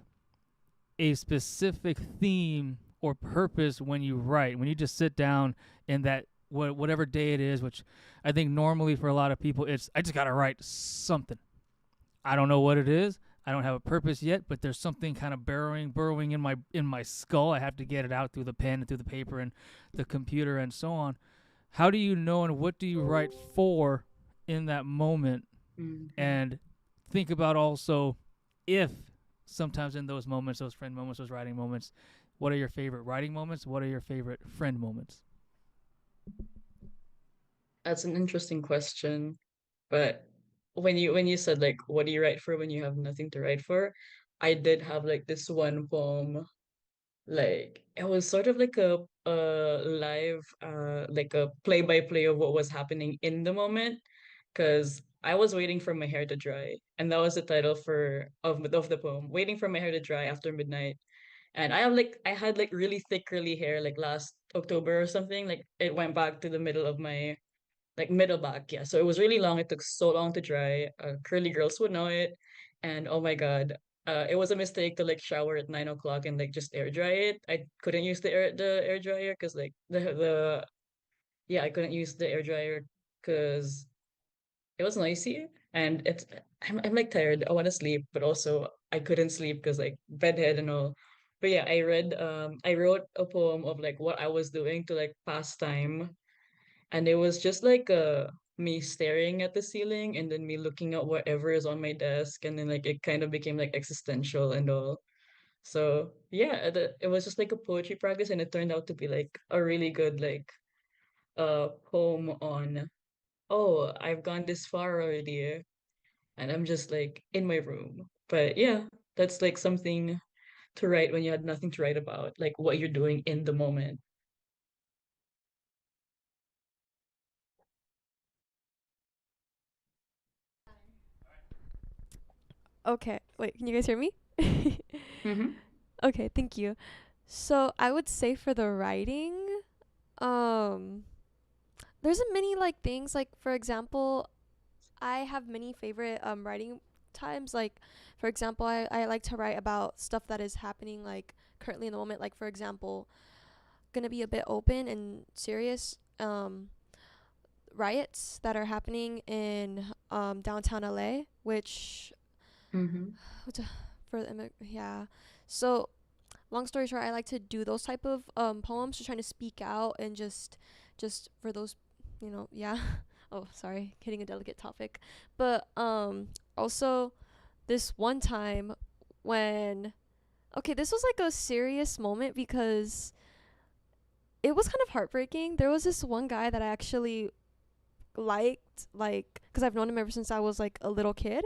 a specific theme or purpose when you write, when you just sit down in that whatever day it is, which I think normally for a lot of people, it's I just got to write something. I don't know what it is. I don't have a purpose yet, but there's something kind of burrowing in my skull. I have to get it out through the pen and through the paper and the computer and so on. How do you know, and what do you write for in that moment? Mhm. And think about also if sometimes in those moments, those friend moments, those writing moments, what are your favorite writing moments? What are your favorite friend moments? That's an interesting question. But when you said like what do you write for when you have nothing to write for, I did have like this one poem. Like it was sort of like a live like a play by play of what was happening in the moment, because I was waiting for my hair to dry, and that was the title of the poem, waiting for my hair to dry after midnight. And I had like really thick curly hair like last October or something. Like it went back to the middle of my like middle back, yeah. So it was really long. It took so long to dry. Curly girls would know it. And oh my God, it was a mistake to like shower at 9 o'clock and like just air dry it. I couldn't use the air dryer because like the yeah, I couldn't use the air dryer because it was noisy and I'm like tired. I want to sleep, but also I couldn't sleep because like bedhead and all. But yeah, I wrote a poem of like what I was doing to like pass time, and it was just like me staring at the ceiling and then me looking at whatever is on my desk, and then like it kind of became like existential and all. So yeah, it was just like a poetry practice, and it turned out to be like a really good like poem on, oh, I've gone this far already, and I'm just like in my room. But yeah, that's like something to write when you had nothing to write about, like what you're doing in the moment. Okay, wait, can you guys hear me? Mm-hmm. Okay, thank you. So I would say for the writing, um, there's a many like things. Like for example, I have many favorite writing times. Like for example, I like to write about stuff that is happening like currently in the moment. Like for example, gonna be a bit open and serious. Riots that are happening in downtown LA, which Mm-hmm. yeah. So long story short, I like to do those type of poems, just trying to speak out and just for those, yeah. Oh, sorry, hitting a delicate topic. But also this one time when this was like a serious moment because it was kind of heartbreaking. There was this one guy that I actually liked, like, because I've known him ever since I was like a little kid.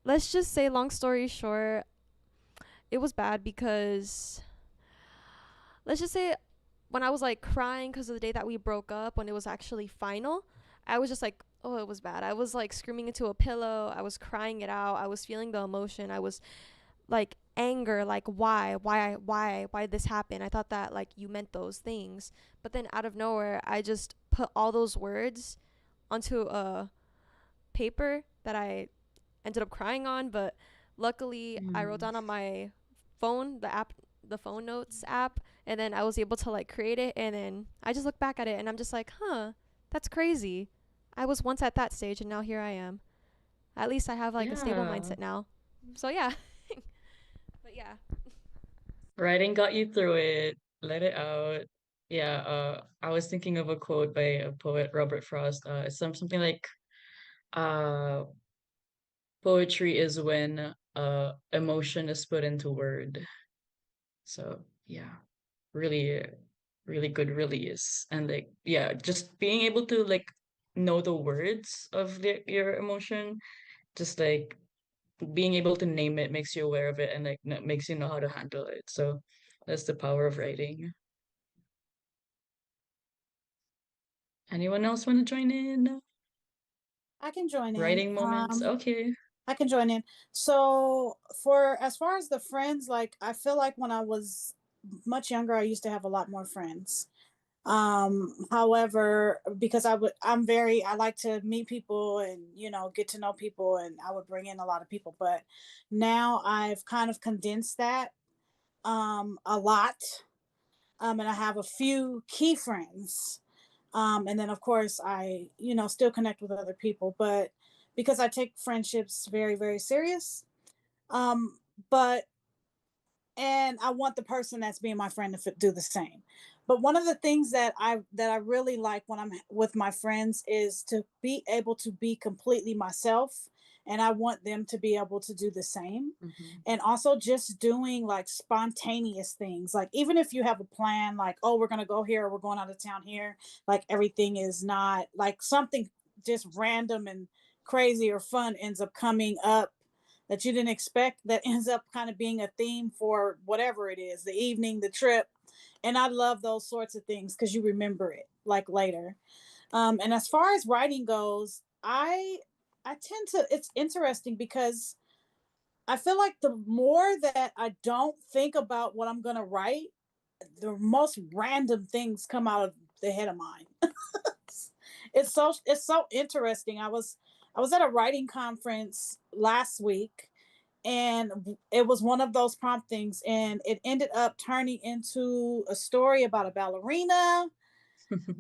Let's just say, long story short, it was bad because, let's just say, when I was like crying because of the day that we broke up, when it was actually final, I was just like, oh, it was bad. I was like screaming into a pillow. I was crying it out. I was feeling the emotion. I was like anger, like why did this happen? I thought that like you meant those things, but then out of nowhere I just put all those words onto a paper that I ended up crying on. But luckily I wrote down on my phone, the phone notes app, and then I was able to like create it, and then I just look back at it and I'm just like, that's crazy. I was once at that stage and now here I am. At least I have like a stable mindset now. So yeah. But yeah. Writing got you through it. Let it out. Yeah, I was thinking of a quote by a poet, Robert Frost. It's something like, uh, poetry is when emotion is put into word. So yeah, really, really good release. And like, yeah, just being able to like know the words of your emotion, just like being able to name it makes you aware of it and like makes you know how to handle it. So that's the power of writing. Anyone else want to join in? I can join in. Writing moments. Okay. I can join in. So for as far as the friends, like I feel like when I was much younger, I used to have a lot more friends. However, because I like to meet people and get to know people, and I would bring in a lot of people, but now I've kind of condensed that a lot. And I have a few key friends. And then of course I still connect with other people, but because I take friendships very, very serious. Um, but and I want the person that's being my friend to do the same. But one of the things that I really like when I'm with my friends is to be able to be completely myself, and I want them to be able to do the same. And also just doing like spontaneous things. Like even if you have a plan, like, oh, we're going to go here, or we're going out of town here, like everything is not like something just random and crazy or fun ends up coming up that you didn't expect, that ends up kind of being a theme for whatever it is, the evening, the trip. And I love those sorts of things because you remember it like later. And as far as writing goes, I tend to, it's interesting because I feel like the more that I don't think about what I'm going to write, the most random things come out of the head of mine. It's so interesting. I was at a writing conference last week, and it was one of those promptings, and it ended up turning into a story about a ballerina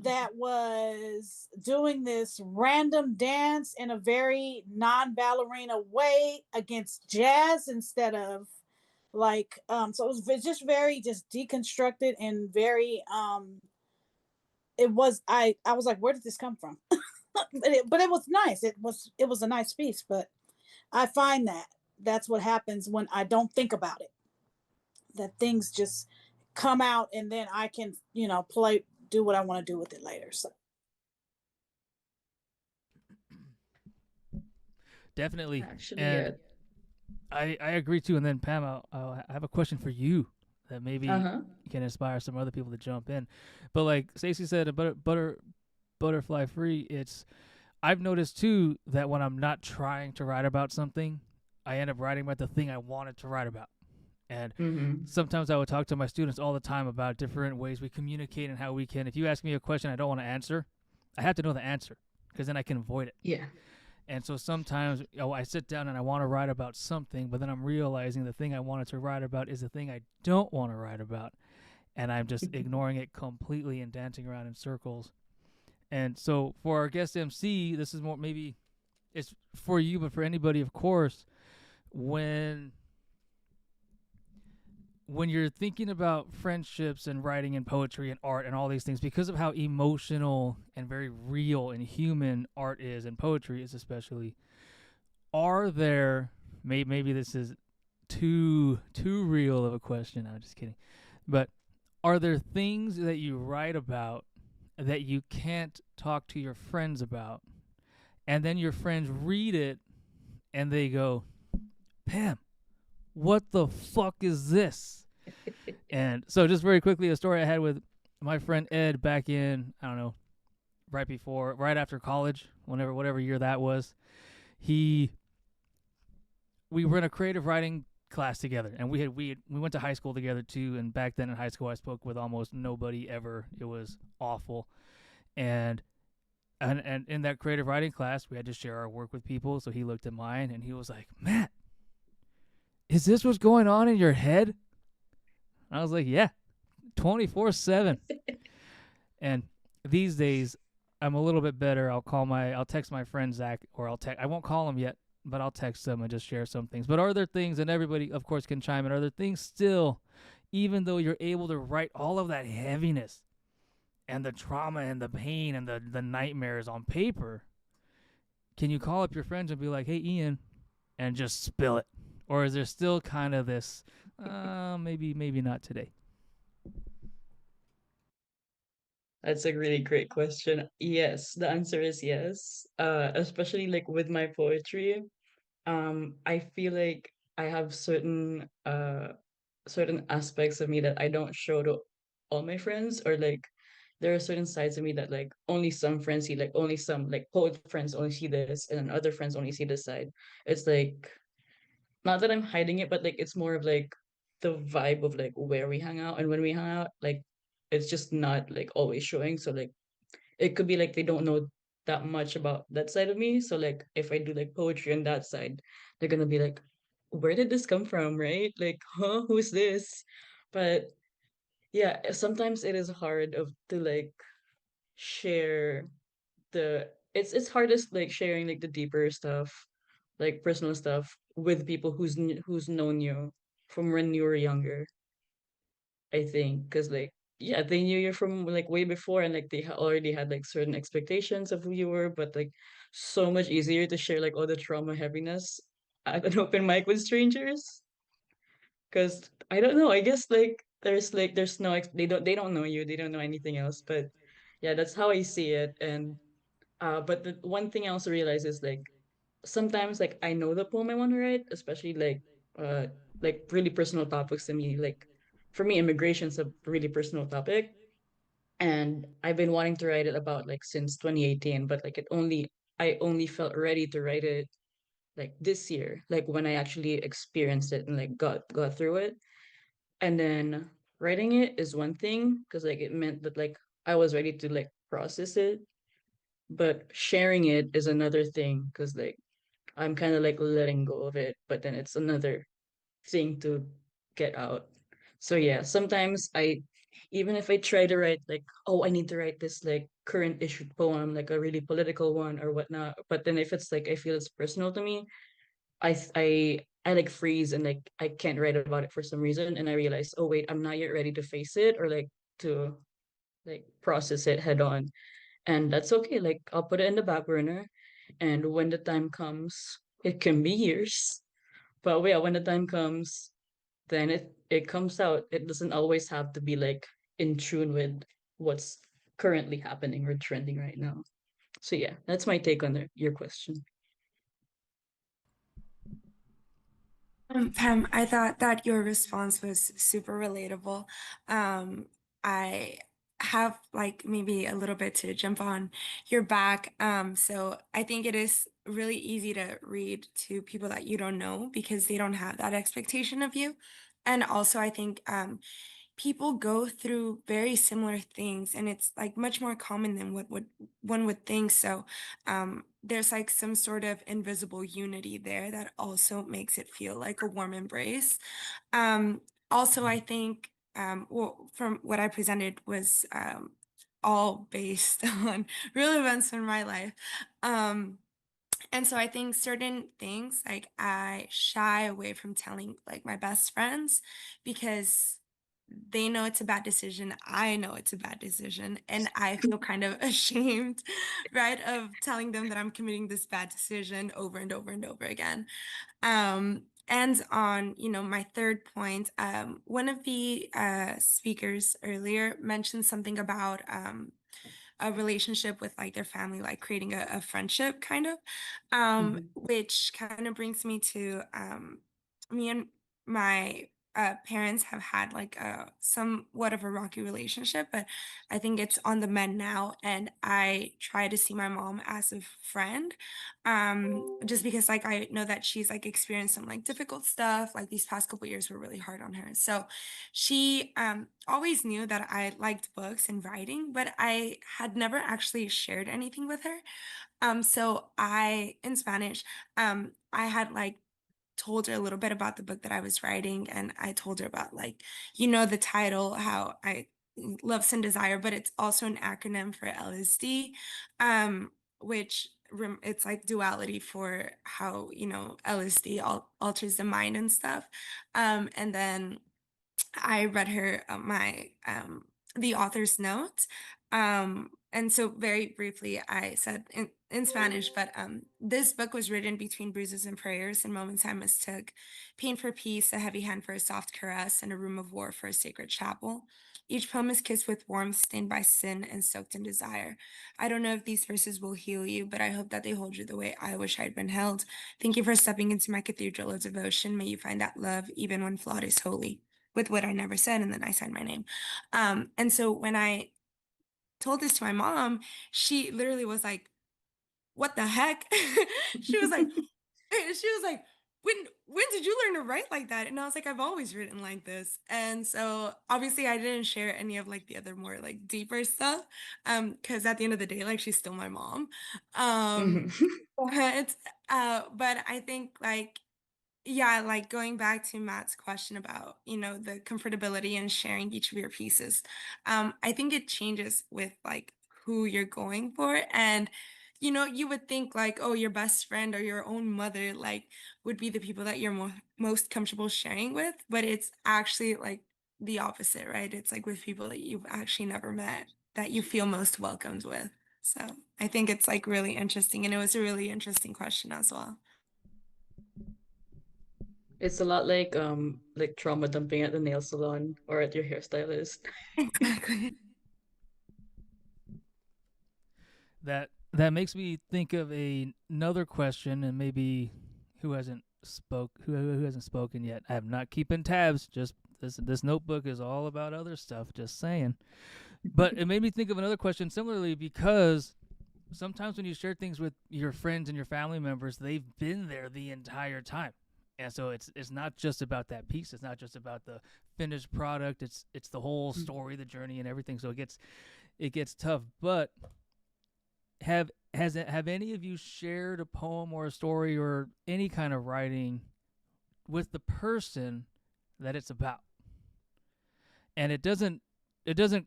that was doing this random dance in a very non-ballerina way against jazz instead of like so it was just very just deconstructed and very it was I was like, where did this come from? But it was nice. It was a nice piece. But I find that that's what happens when I don't think about it, that things just come out, and then I can do what I want to do with it later. So Definitely. Actually, And I agree too. And then Pam, I have a question for you that maybe can inspire some other people to jump in. But like Stacy said, butterfly free. I've noticed too that when I'm not trying to write about something, I end up writing about the thing I wanted to write about. And sometimes I would talk to my students all the time about different ways we communicate and how we can. If you ask me a question I don't want to answer, I have to know the answer because then I can avoid it. Yeah. And so sometimes I sit down and I want to write about something, but then I'm realizing the thing I wanted to write about is the thing I don't want to write about. And I'm just ignoring it completely and dancing around in circles. And so for our guest MC, this is more maybe it's for you, but for anybody, of course, when you're thinking about friendships and writing and poetry and art and all these things, because of how emotional and very real and human art is and poetry is especially, are there, maybe this is too real of a question, I'm just kidding, but are there things that you write about that you can't talk to your friends about, and then your friends read it and they go, Pam, what the fuck is this? And so just very quickly, a story I had with my friend Ed back in, I don't know, right after college, whatever year that was. We were in a creative writing class together, and we went to high school together too. And back then in high school, I spoke with almost nobody ever. It was awful. And in that creative writing class, we had to share our work with people. So he looked at mine and he was like, Matt, is this what's going on in your head? And I was like, yeah, 24/7. And these days, I'm a little bit better. I'll text my friend Zach, or I won't call him yet, but I'll text them and just share some things. But are there things, and everybody, of course, can chime in, are there things still, even though you're able to write all of that heaviness and the trauma and the pain and the nightmares on paper, can you call up your friends and be like, hey, Ian, and just spill it? Or is there still kind of this, maybe not today? That's a really great question. Yes, the answer is yes. Especially like with my poetry, I feel like I have certain aspects of me that I don't show to all my friends, or like there are certain sides of me that like only some friends see, like only some like poet friends only see this, and then other friends only see this side. It's like not that I'm hiding it, but like it's more of like the vibe of like where we hang out, and when we hang out, like it's just not like always showing. So like it could be like they don't know that much about that side of me. So like if I do like poetry on that side, they're gonna be like, where did this come from, right? Like, huh, who's this? But yeah, sometimes it is hard to like share it's hardest like sharing like the deeper stuff, like personal stuff with people who's known you from when you were younger. I think because like yeah, they knew you from like way before, and like they already had like certain expectations of who you were, but like so much easier to share like all the trauma heaviness at an open mic with strangers. Because I don't know, I guess there's no they don't know you, they don't know anything else. But yeah, that's how I see it. And but the one thing I also realize is like sometimes like I know the poem I want to write, especially like really personal topics to me. Like for me, immigration's a really personal topic, and I've been wanting to write it about like since 2018, but like I only felt ready to write it like this year, like when I actually experienced it and like got through it. And then writing it is one thing because like it meant that like I was ready to like process it, but sharing it is another thing because like I'm kind of like letting go of it, but then it's another thing to get out. So yeah, sometimes even if I try to write like, oh, I need to write this like current issued poem, like a really political one or whatnot, but then if it's like I feel it's personal to me, I like freeze and like I can't write about it for some reason, and I realize, oh wait, I'm not yet ready to face it or like to like process it head on, and that's okay. Like I'll put it in the back burner, and when the time comes, it can be years, but yeah, when the time comes, then it comes out. It doesn't always have to be like in tune with what's currently happening or trending right now. So yeah, that's my take on your question. Pam, I thought that your response was super relatable. I have like maybe a little bit to jump on your back. So I think it is really easy to read to people that you don't know because they don't have that expectation of you. And also, I think people go through very similar things, and it's like much more common than what would one would think. So there's like some sort of invisible unity there that also makes it feel like a warm embrace. Um, Also, I think well, from what I presented was all based on real events in my life. Um, and so I think certain things like I shy away from telling like my best friends because they know it's a bad decision. I know it's a bad decision. And I feel kind of ashamed, right, of telling them that I'm committing this bad decision over and over and over again. And on, my third point, one of the speakers earlier mentioned something about a relationship with like their family, like creating a friendship kind of, which kind of brings me to me and my parents have had like a somewhat of a rocky relationship, but I think it's on the mend now. And I try to see my mom as a friend, just because like I know that she's like experienced some like difficult stuff. Like these past couple years were really hard on her. So she always knew that I liked books and writing, but I had never actually shared anything with her. So in Spanish, I had like told her a little bit about the book that I was writing, and I told her about like, the title, how I love Sin Desire, but it's also an acronym for LSD, which it's like duality for how, LSD alters the mind and stuff. And then I read her my the author's note. And so very briefly, I said in Spanish, but this book was written between bruises and prayers and moments I mistook pain for peace, a heavy hand for a soft caress, and a room of war for a sacred chapel. Each poem is kissed with warmth, stained by sin, and soaked in desire. I don't know if these verses will heal you, but I hope that they hold you the way I wish I'd been held. Thank you for stepping into my cathedral of devotion. May you find that love, even when flawed, is holy, with what I never said, and then I signed my name. And so when I told this to my mom, she literally was like, "What the heck?" she was like, when did you learn to write like that? And I was like, I've always written like this. And so obviously I didn't share any of like the other more like deeper stuff. Because at the end of the day, like she's still my mom. But but I think like, yeah, like going back to Matt's question about, the comfortability and sharing each of your pieces. I think it changes with like who you're going for. And, you would think like, oh, your best friend or your own mother, like, would be the people that you're most comfortable sharing with. But it's actually like the opposite, right? It's like with people that you've actually never met that you feel most welcomed with. So I think it's like really interesting. And it was a really interesting question as well. It's a lot like trauma dumping at the nail salon or at your hairstylist. Exactly. That makes me think of another question, and maybe who hasn't spoken yet. I am not keeping tabs. Just this notebook is all about other stuff. Just saying. But it made me think of another question similarly, because sometimes when you share things with your friends and your family members, they've been there the entire time. And so it's not just about that piece. It's not just about the finished product. It's the whole story, the journey, and everything. So it gets tough. But have any of you shared a poem or a story or any kind of writing with the person that it's about? And it doesn't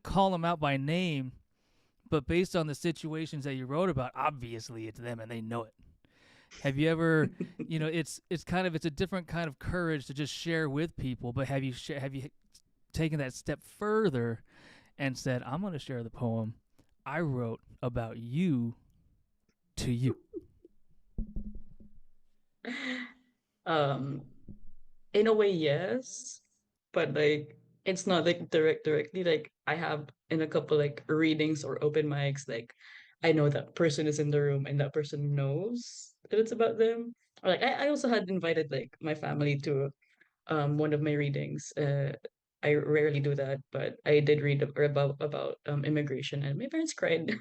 call them out by name, but based on the situations that you wrote about, obviously it's them and they know it. Have you ever, it's a different kind of courage to just share with people, but have you taken that step further and said, I'm going to share the poem I wrote about you to you? In a way, yes, but like it's not like directly. Like I have in a couple like readings or open mics, like I know that person is in the room and that person knows that it's about them. Or like I also had invited like my family to one of my readings. I rarely do that, but I did read about immigration, and my parents cried.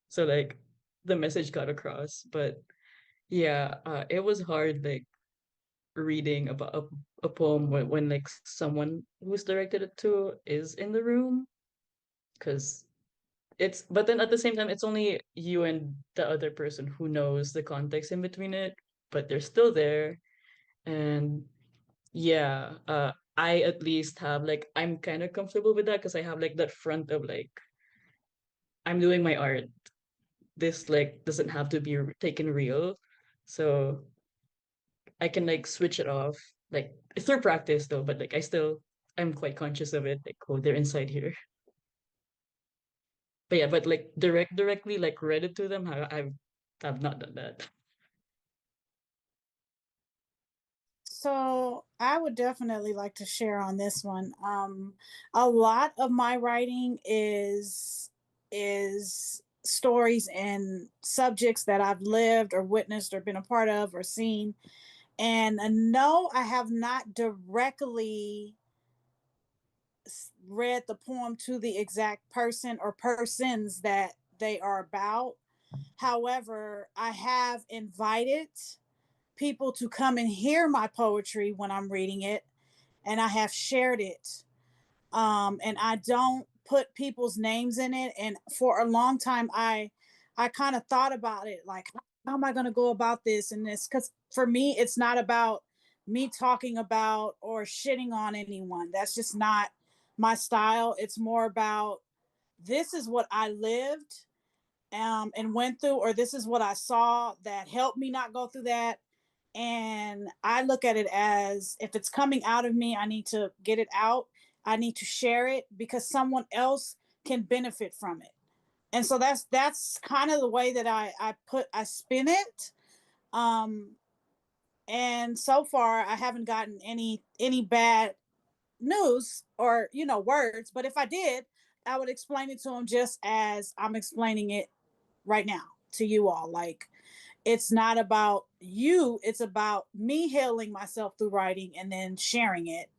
So like the message got across. But yeah, it was hard like reading about a poem when like someone who's directed it to is in the room, because but then at the same time it's only you and the other person who knows the context in between it, but they're still there. And yeah, I at least have like, I'm kind of comfortable with that because I have like that front of like, I'm doing my art. This like doesn't have to be taken real. So I can like switch it off, like through practice though, but like I'm quite conscious of it, like, oh, they're inside here. But yeah, but like directly like read it to them, I've not done that. So I would definitely like to share on this one. A lot of my writing is stories and subjects that I've lived or witnessed or been a part of or seen. And no, I have not directly read the poem to the exact person or persons that they are about. However, I have invited people to come and hear my poetry when I'm reading it, and I have shared it. And I don't put people's names in it. And for a long time, I kind of thought about it, like, how am I going to go about this and this? Because for me, it's not about me talking about or shitting on anyone. That's just not my style. It's more about, this is what I lived and went through, or this is what I saw that helped me not go through that. And I look at it as, if it's coming out of me, I need to get it out. I need to share it because someone else can benefit from it. And so that's kind of the way that I spin it. Um, and so far I haven't gotten any bad news or words. But if I did, I would explain it to them just as I'm explaining it right now to you all. Like, it's not about you, it's about me healing myself through writing and then sharing it.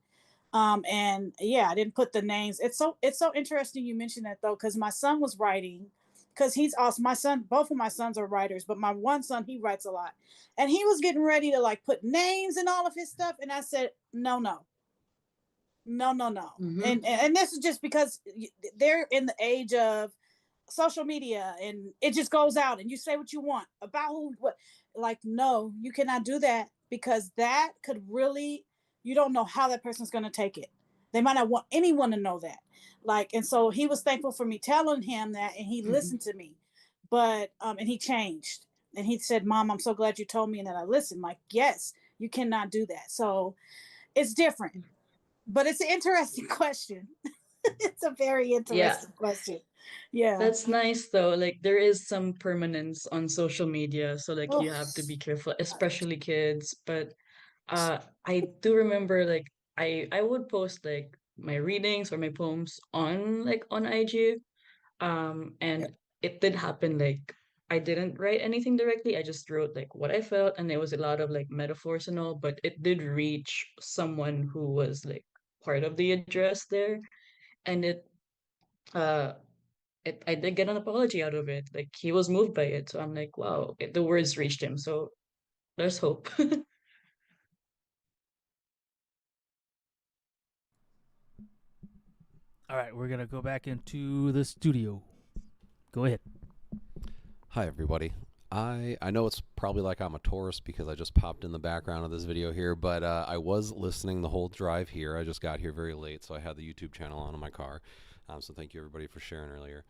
And yeah, I didn't put the names. It's so interesting you mentioned that though, because my son was writing, because he's awesome. My son, both of my sons are writers, but my one son, he writes a lot. And he was getting ready to like put names in all of his stuff. And I said, no, no, no, no, no. And this is just because they're in the age of social media, and it just goes out and you say what you want about what. Like, no, you cannot do that, because that could really, you don't know how that person's going to take it. They might not want anyone to know that. Like, and so he was thankful for me telling him that, and he listened to me. But and he changed, and he said, Mom, I'm so glad you told me and that I listened. Like, yes, you cannot do that. So it's different, but it's an interesting question. It's a very interesting question. Yeah. That's nice though. Like, there is some permanence on social media, so like you have to be careful, especially kids. But I do remember like I would post like my readings or my poems on IG. And it did happen like, I didn't write anything directly. I just wrote like what I felt, and there was a lot of like metaphors and all, but it did reach someone who was like part of the address there. And uh I did get an apology out of it. Like, he was moved by it. So I'm like, wow, the words reached him. So there's hope. All right, we're gonna go back into the studio. Go ahead. Hi, everybody. I know it's probably like I'm a tourist because I just popped in the background of this video here, but I was listening the whole drive here. I just got here very late, so I had the YouTube channel on in my car. So thank you, everybody, for sharing earlier.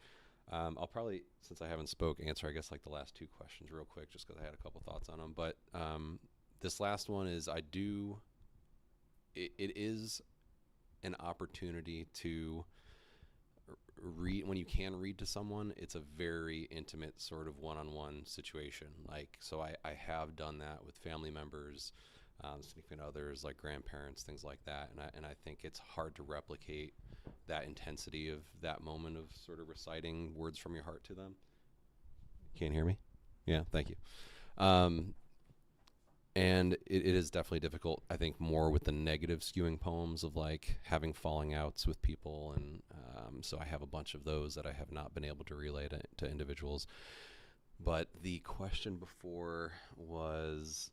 I'll probably, since I haven't spoke, answer, I guess, like the last two questions real quick, just because I had a couple thoughts on them. But this last one is, it is an opportunity to read. When you can read to someone, it's a very intimate sort of one-on-one situation. Like, so I have done that with family members, significant others, like grandparents, things like that. And I think it's hard to replicate that intensity of that moment of sort of reciting words from your heart to them. Can't hear me? Yeah, thank you. And it is definitely difficult, I think, more with the negative skewing poems of like having falling outs with people. And so I have a bunch of those that I have not been able to relay to individuals. But the question before was,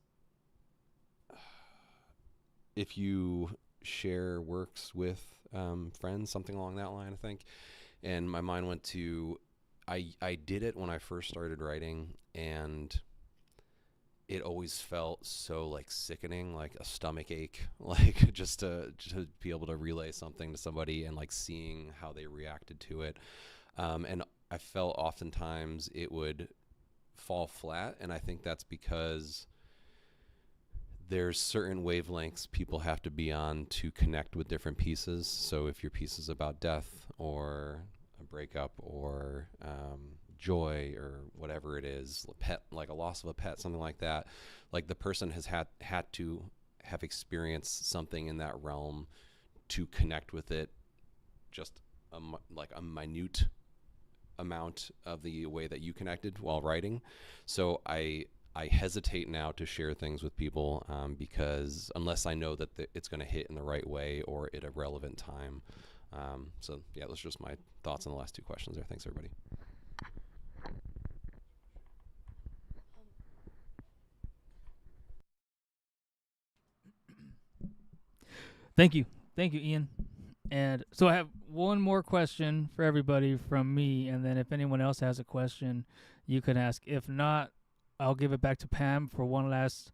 if you share works with friends, something along that line, I think. And my mind went to, I did it when I first started writing, and it always felt so like sickening, like a stomach ache, like just to be able to relay something to somebody and like seeing how they reacted to it. And I felt oftentimes it would fall flat, and I think that's because there's certain wavelengths people have to be on to connect with different pieces. So if your piece is about death or a breakup or joy or whatever it is, a pet, like a loss of a pet, something like that, like the person has had to have experienced something in that realm to connect with it, just like a minute amount of the way that you connected while writing. So I hesitate now to share things with people because unless I know that it's going to hit in the right way or at a relevant time. So yeah, those are just my thoughts on the last two questions there. Thanks, everybody. Thank you, Ian. And so I have one more question for everybody from me, and then if anyone else has a question, you can ask. If not, I'll give it back to Pam for one last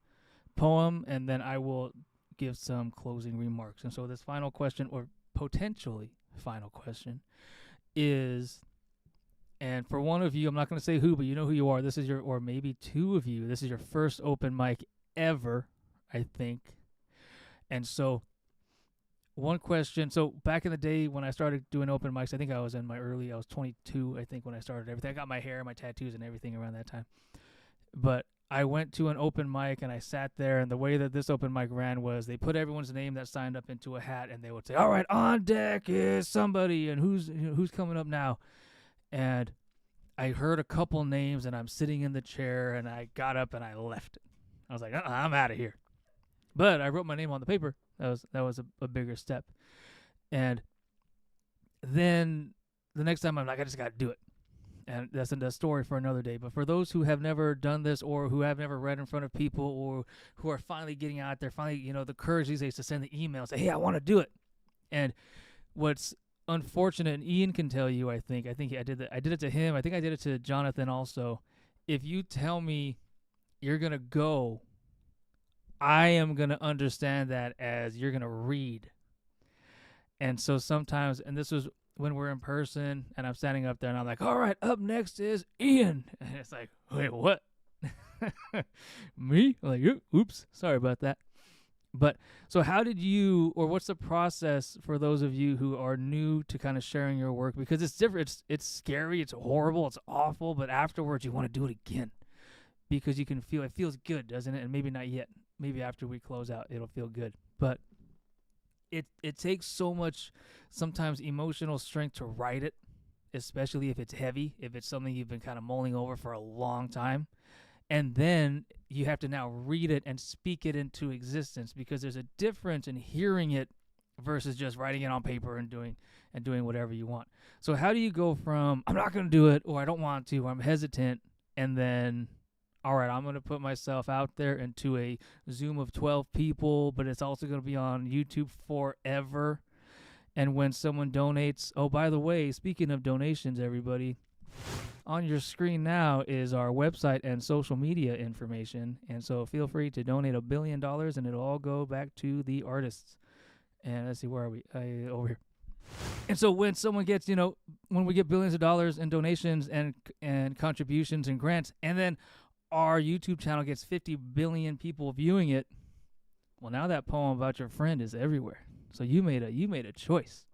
poem, and then I will give some closing remarks. And so this final question, or potentially final question, is, and for one of you, I'm not going to say who, but you know who you are. This is your, or maybe two of you, this is your first open mic ever, I think. And so one question. So back in the day when I started doing open mics, I think I was 22, I think, when I started everything. I got my hair, my tattoos, and everything around that time. But I went to an open mic and I sat there, and the way that this open mic ran was they put everyone's name that signed up into a hat, and they would say, all right, on deck is somebody, and who's coming up now? And I heard a couple names, and I'm sitting in the chair, and I got up and I left it. I was like, I'm out of here. But I wrote my name on the paper. That was a bigger step. And then the next time I'm like, I just got to do it. And that's a story for another day. But for those who have never done this, or who have never read in front of people, or who are finally getting out there, finally, the courage these days to send the email and say, hey, I want to do it. And what's unfortunate, and Ian can tell you, I think I did it to him. I think I did it to Jonathan also. If you tell me you're going to go, I am going to understand that as you're going to read. And so sometimes, and this was when we're in person and I'm standing up there and I'm like, all right, up next is Ian. And it's like, wait, what? Me? I'm like, oops, sorry about that. But so how did you, or what's the process for those of you who are new to kind of sharing your work? Because it's different. It's scary. It's horrible. It's awful. But afterwards, you want to do it again because you can feel, it feels good, doesn't it? And maybe not yet. Maybe after we close out, it'll feel good. But it takes so much, sometimes, emotional strength to write it, especially if it's heavy, if it's something you've been kind of mulling over for a long time. And then you have to now read it and speak it into existence, because there's a difference in hearing it versus just writing it on paper and doing whatever you want. So how do you go from, I'm not going to do it, or I don't want to, or I'm hesitant, and then, all right, I'm going to put myself out there into a Zoom of 12 people, but it's also going to be on YouTube forever. And when someone donates, oh, by the way, speaking of donations, everybody, on your screen now is our website and social media information. And so feel free to donate $1 billion, and it'll all go back to the artists. And let's see, where are we? Over here. And so when someone gets, when we get billions of dollars in donations and contributions and grants, and then our YouTube channel gets 50 billion people viewing it, well, now that poem about your friend is everywhere. So you made a choice.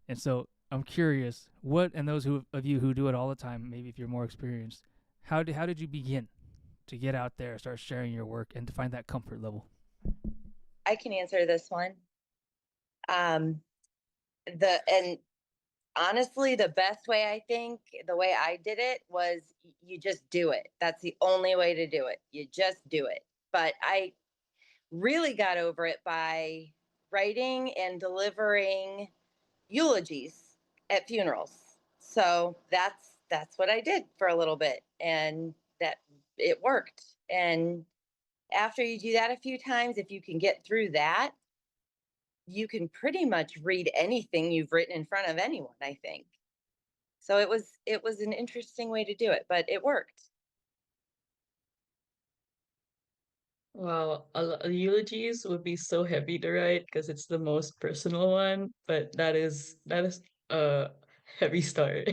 And so I'm curious, and those of you who do it all the time, maybe if you're more experienced, how did you begin to get out there, start sharing your work, and to find that comfort level? I can answer this one. And honestly, the best way, I think, the way I did it was you just do it. That's the only way to do it. You just do it. But I really got over it by writing and delivering eulogies at funerals. So that's what I did for a little bit, and that it worked. And after you do that a few times, if you can get through that, you can pretty much read anything you've written in front of anyone, I think. So it was an interesting way to do it, but it worked. Wow, eulogies would be so heavy to write because it's the most personal one, but that is a heavy start.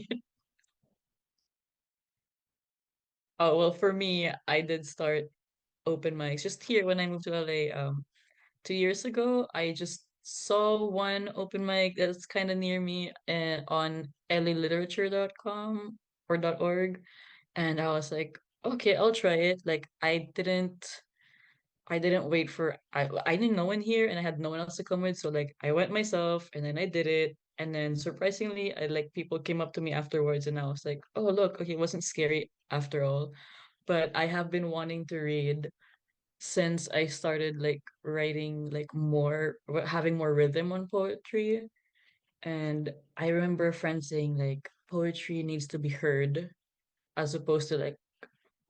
Oh, well, for me, I did start open mics just here when I moved to LA 2 years ago. I just saw one open mic that's kind of near me on LALiterature.com or .org, and I was like, okay, I'll try it. Like I didn't wait for I didn't know one here and I had no one else to come with, so like I went myself and then I did it, and then surprisingly I like people came up to me afterwards and I was like, oh look, okay, it wasn't scary after all. But I have been wanting to read since I started like writing like having more rhythm on poetry. And I remember friends saying like poetry needs to be heard as opposed to like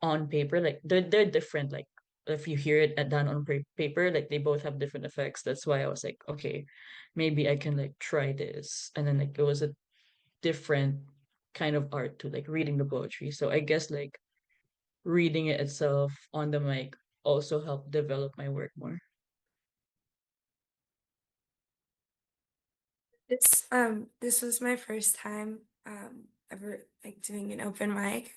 on paper. Like they're different. Like if you hear it done on paper, like they both have different effects. That's why I was like, okay, maybe I can like try this. And then like it was a different kind of art to like reading the poetry. So I guess like reading it itself on the mic also helped develop my work more. This was my first time ever like doing an open mic.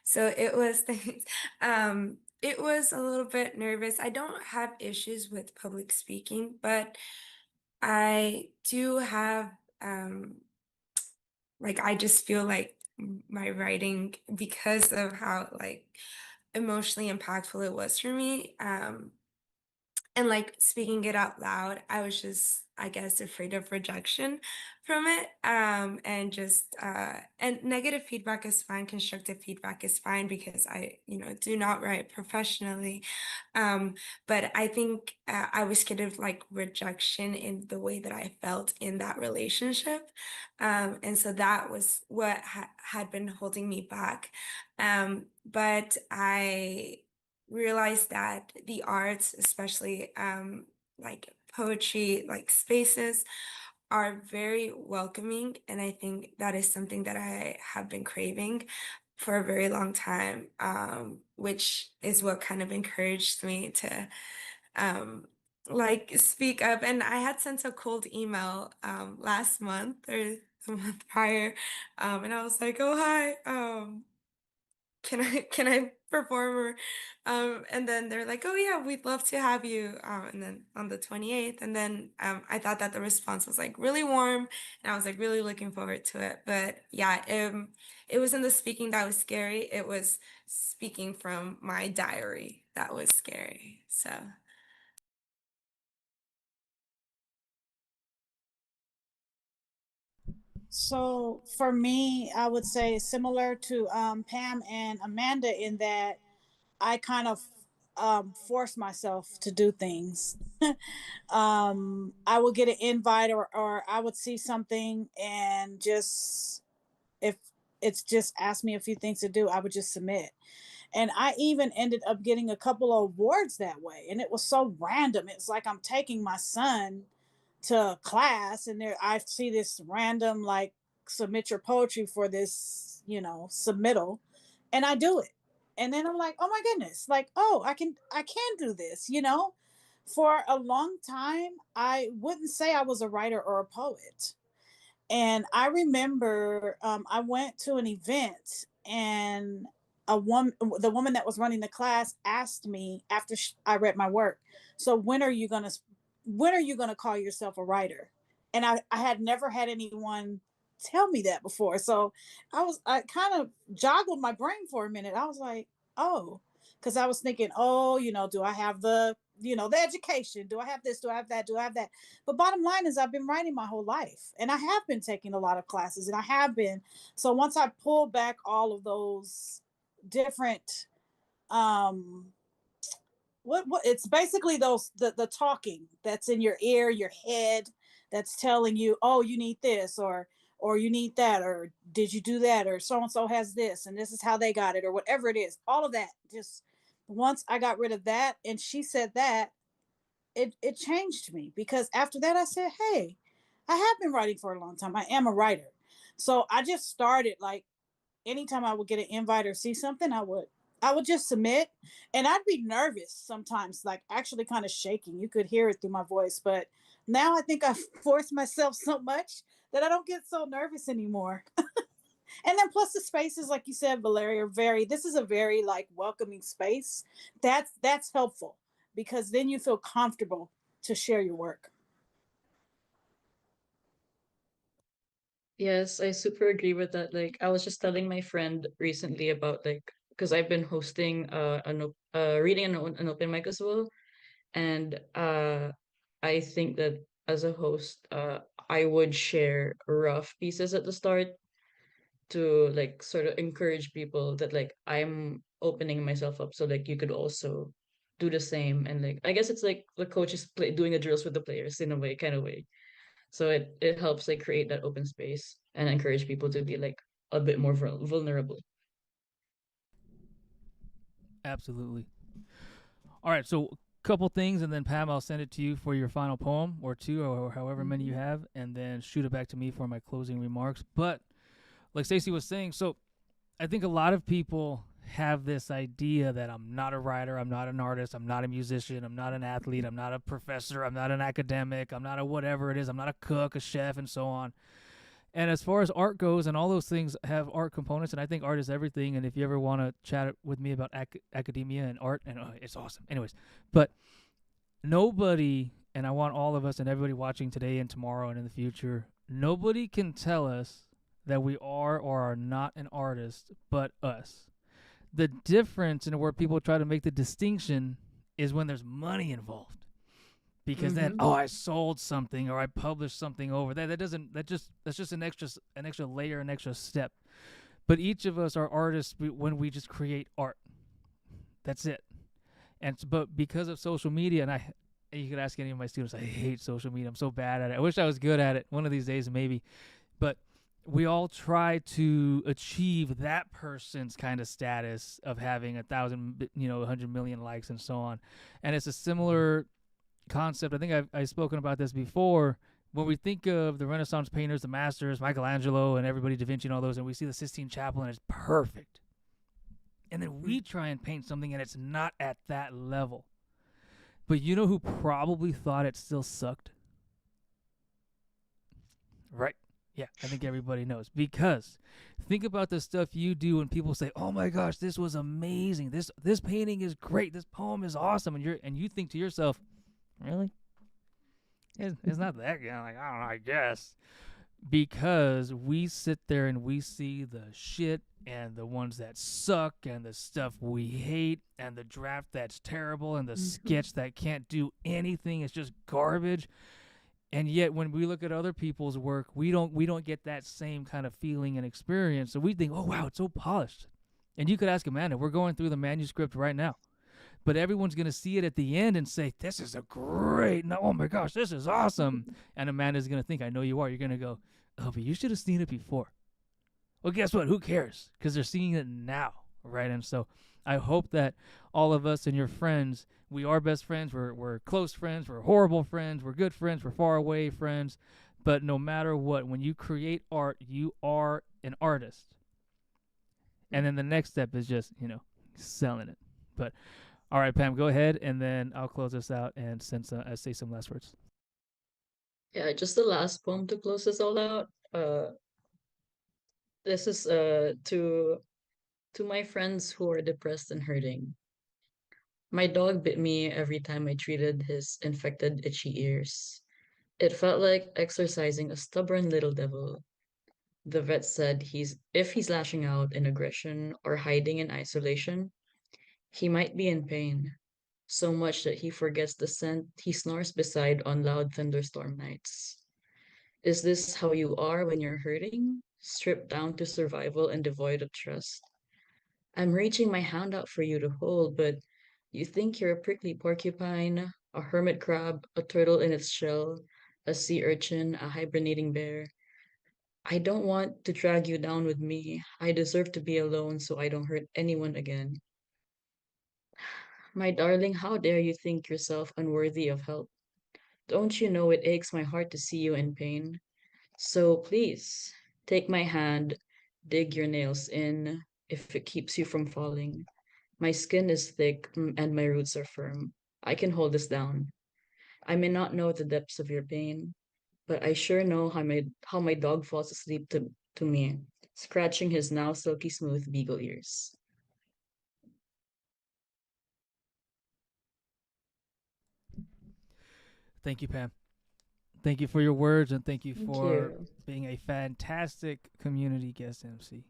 So it was it was a little bit nervous. I don't have issues with public speaking, but I do have like I just feel like my writing, because of how like emotionally impactful it was for me, and like speaking it out loud, I was just, I guess, afraid of rejection from it. And just and negative feedback is fine, constructive feedback is fine, because I, do not write professionally. um but I think I was scared of like rejection in the way that I felt in that relationship. And so that was what had been holding me back. But I realized that the arts, especially like poetry, like spaces, are very welcoming. And I think that is something that I have been craving for a very long time, which is what kind of encouraged me to um, like speak up. And I had sent a cold email last month or the month prior, and I was like, "Oh hi, can I perform?" Or and then they're like, "Oh yeah, we'd love to have you." And then on the 28th, and then I thought that the response was like really warm, and I was like really looking forward to it. But yeah, it wasn't the speaking that was scary. It was speaking from my diary that was scary. So. So for me, I would say similar to Pam and Amanda in that I kind of force myself to do things. I would get an invite, or I would see something and just, if it's just ask me a few things to do, I would just submit. And I even ended up getting a couple of awards that way. And it was so random. It's like I'm taking my son to class and there I see this random like submit your poetry for this, submittal, and I do it. And then I'm like, oh my goodness, like, oh, I can do this. For a long time, I wouldn't say I was a writer or a poet. And I remember I went to an event, and the woman that was running the class asked me after I read my work, so when are you gonna call yourself a writer? And I had never had anyone tell me that before. So I kind of joggled my brain for a minute. I was like, oh, because I was thinking, oh, do I have the education? Do I have this? Do I have that? Do I have that? But bottom line is I've been writing my whole life, and I have been taking a lot of classes, and I have been. So once I pulled back all of those different um what it's basically those the talking that's in your ear, your head, that's telling you, oh, you need this, or you need that, or did you do that, or so and so has this and this is how they got it, or whatever it is. All of that, just once I got rid of that and she said that, it changed me, because after that I said, hey, I have been writing for a long time. I am a writer. So I just started, like, anytime I would get an invite or see something, I would just submit, and I'd be nervous sometimes, like actually kind of shaking. You could hear it through my voice, but now I think I've forced myself so much that I don't get so nervous anymore. And then plus the spaces, like you said, Valeria, are very, this is a very like welcoming space. That's helpful, because then you feel comfortable to share your work. Yes, I super agree with that. Like, I was just telling my friend recently about, like, because I've been hosting reading an open mic as well, and I think that as a host, I would share rough pieces at the start to like sort of encourage people that like I'm opening myself up, so like you could also do the same. And like I guess it's like the coach is doing the drills with the players in a way, kind of way. So it helps like create that open space and encourage people to be like a bit more vulnerable. Absolutely. All right, so couple things, and then Pam, I'll send it to you for your final poem or two, or however many you have, and then shoot it back to me for my closing remarks. But like Stacy was saying, so I think a lot of people have this idea that I'm not a writer, I'm not an artist, I'm not a musician, I'm not an athlete, I'm not a professor, I'm not an academic, I'm not a whatever it is, I'm not a cook, a chef, and so on. And as far as art goes, and all those things have art components, and I think art is everything. And if you ever want to chat with me about academia and art, and it's awesome. Anyways, but nobody, and I want all of us and everybody watching today and tomorrow and in the future, nobody can tell us that we are or are not an artist but us. The difference in where people try to make the distinction is when there's money involved. Because then, oh, I sold something or I published something over there. That's just an extra layer, an extra step. But each of us are artists when we just create art. That's it. But because of social media, and you could ask any of my students, I hate social media. I'm so bad at it. I wish I was good at it. One of these days, maybe. But we all try to achieve that person's kind of status of having 1,000, 100 million likes and so on. And it's a similar concept. I think I've spoken about this before. When we think of the Renaissance painters, the masters, Michelangelo and everybody, Da Vinci and all those, and we see the Sistine Chapel and it's perfect. And then we try and paint something and it's not at that level. But you know who probably thought it still sucked? Right. Yeah, I think everybody knows. Because think about the stuff you do when people say, "Oh my gosh, this was amazing. This painting is great. This poem is awesome." And you think to yourself, really? It's not that good. Like, I don't know, I guess. Because we sit there and we see the shit and the ones that suck and the stuff we hate and the draft that's terrible and the sketch that can't do anything. It's just garbage. And yet when we look at other people's work, we don't get that same kind of feeling and experience. So we think, oh, wow, it's so polished. And you could ask Amanda. We're going through the manuscript right now. But everyone's going to see it at the end and say, this is a great, no, oh my gosh, this is awesome. And Amanda's going to think, I know you are. You're going to go, oh, but you should have seen it before. Well, guess what? Who cares? Because they're seeing it now, right? And so I hope that all of us and your friends, we are best friends. We're close friends. We're horrible friends. We're good friends. We're far away friends. But no matter what, when you create art, you are an artist. And then the next step is just, selling it. But all right, Pam, go ahead, and then I'll close this out and say some last words. Yeah, just the last poem to close this all out. This is to my friends who are depressed and hurting. My dog bit me every time I treated his infected, itchy ears. It felt like exercising a stubborn little devil. The vet said if he's lashing out in aggression or hiding in isolation, he might be in pain, so much that he forgets the scent he snores beside on loud thunderstorm nights. Is this how you are when you're hurting? Stripped down to survival and devoid of trust? I'm reaching my hand out for you to hold, but you think you're a prickly porcupine, a hermit crab, a turtle in its shell, a sea urchin, a hibernating bear. I don't want to drag you down with me. I deserve to be alone so I don't hurt anyone again. My darling, how dare you think yourself unworthy of help? Don't you know it aches my heart to see you in pain? So please, take my hand, dig your nails in if it keeps you from falling. My skin is thick and my roots are firm. I can hold this down. I may not know the depths of your pain, but I sure know how my dog falls asleep to me, scratching his now silky smooth beagle ears. Thank you, Pam. Thank you for your words, and thank you Thank for you. being a fantastic community guest MC.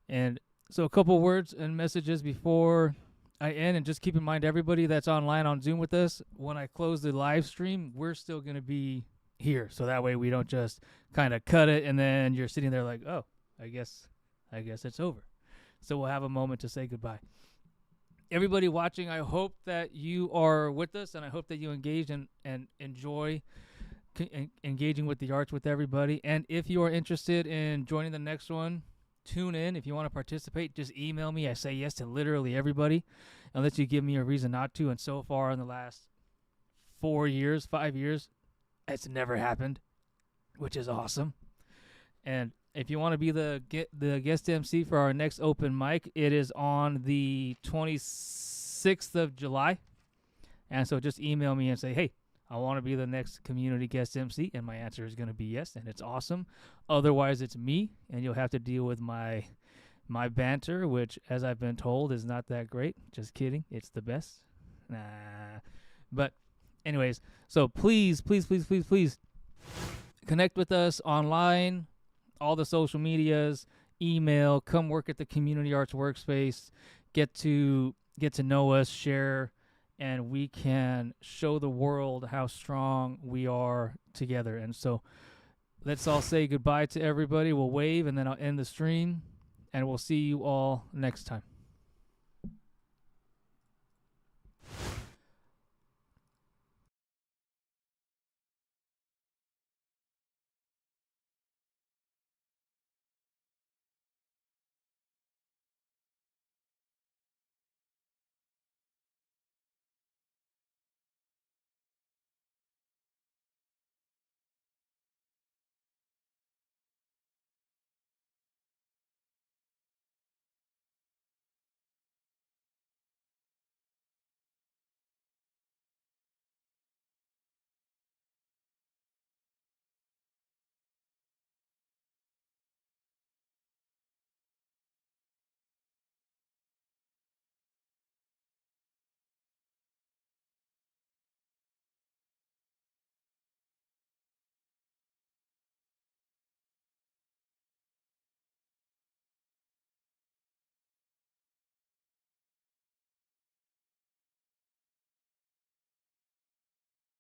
And so, a couple words and messages before I end, and just keep in mind, everybody that's online on Zoom with us, when I close the live stream, we're still going to be here, so that way we don't just kind of cut it and then you're sitting there like, oh, I guess it's over. So we'll have a moment to say goodbye. Everybody watching, I hope that you are with us, and I hope that you engage and enjoy engaging with the arts with everybody. And if you are interested in joining the next one, tune in. If you want to participate, just email me. I say yes to literally everybody, unless you give me a reason not to. And so far in the last 5 years, it's never happened, which is awesome. And if you want to be the guest MC for our next open mic, it is on the 26th of July. And so just email me and say, hey, I want to be the next community guest MC, and my answer is going to be yes, and it's awesome. Otherwise, it's me, and you'll have to deal with my banter, which, as I've been told, is not that great. Just kidding. It's the best. Nah. But anyways, so please connect with us online, all the social medias, email, come work at the Community Arts Workspace, get to know us, share, and we can show the world how strong we are together. And so let's all say goodbye to everybody. We'll wave, and then I'll end the stream, and we'll see you all next time.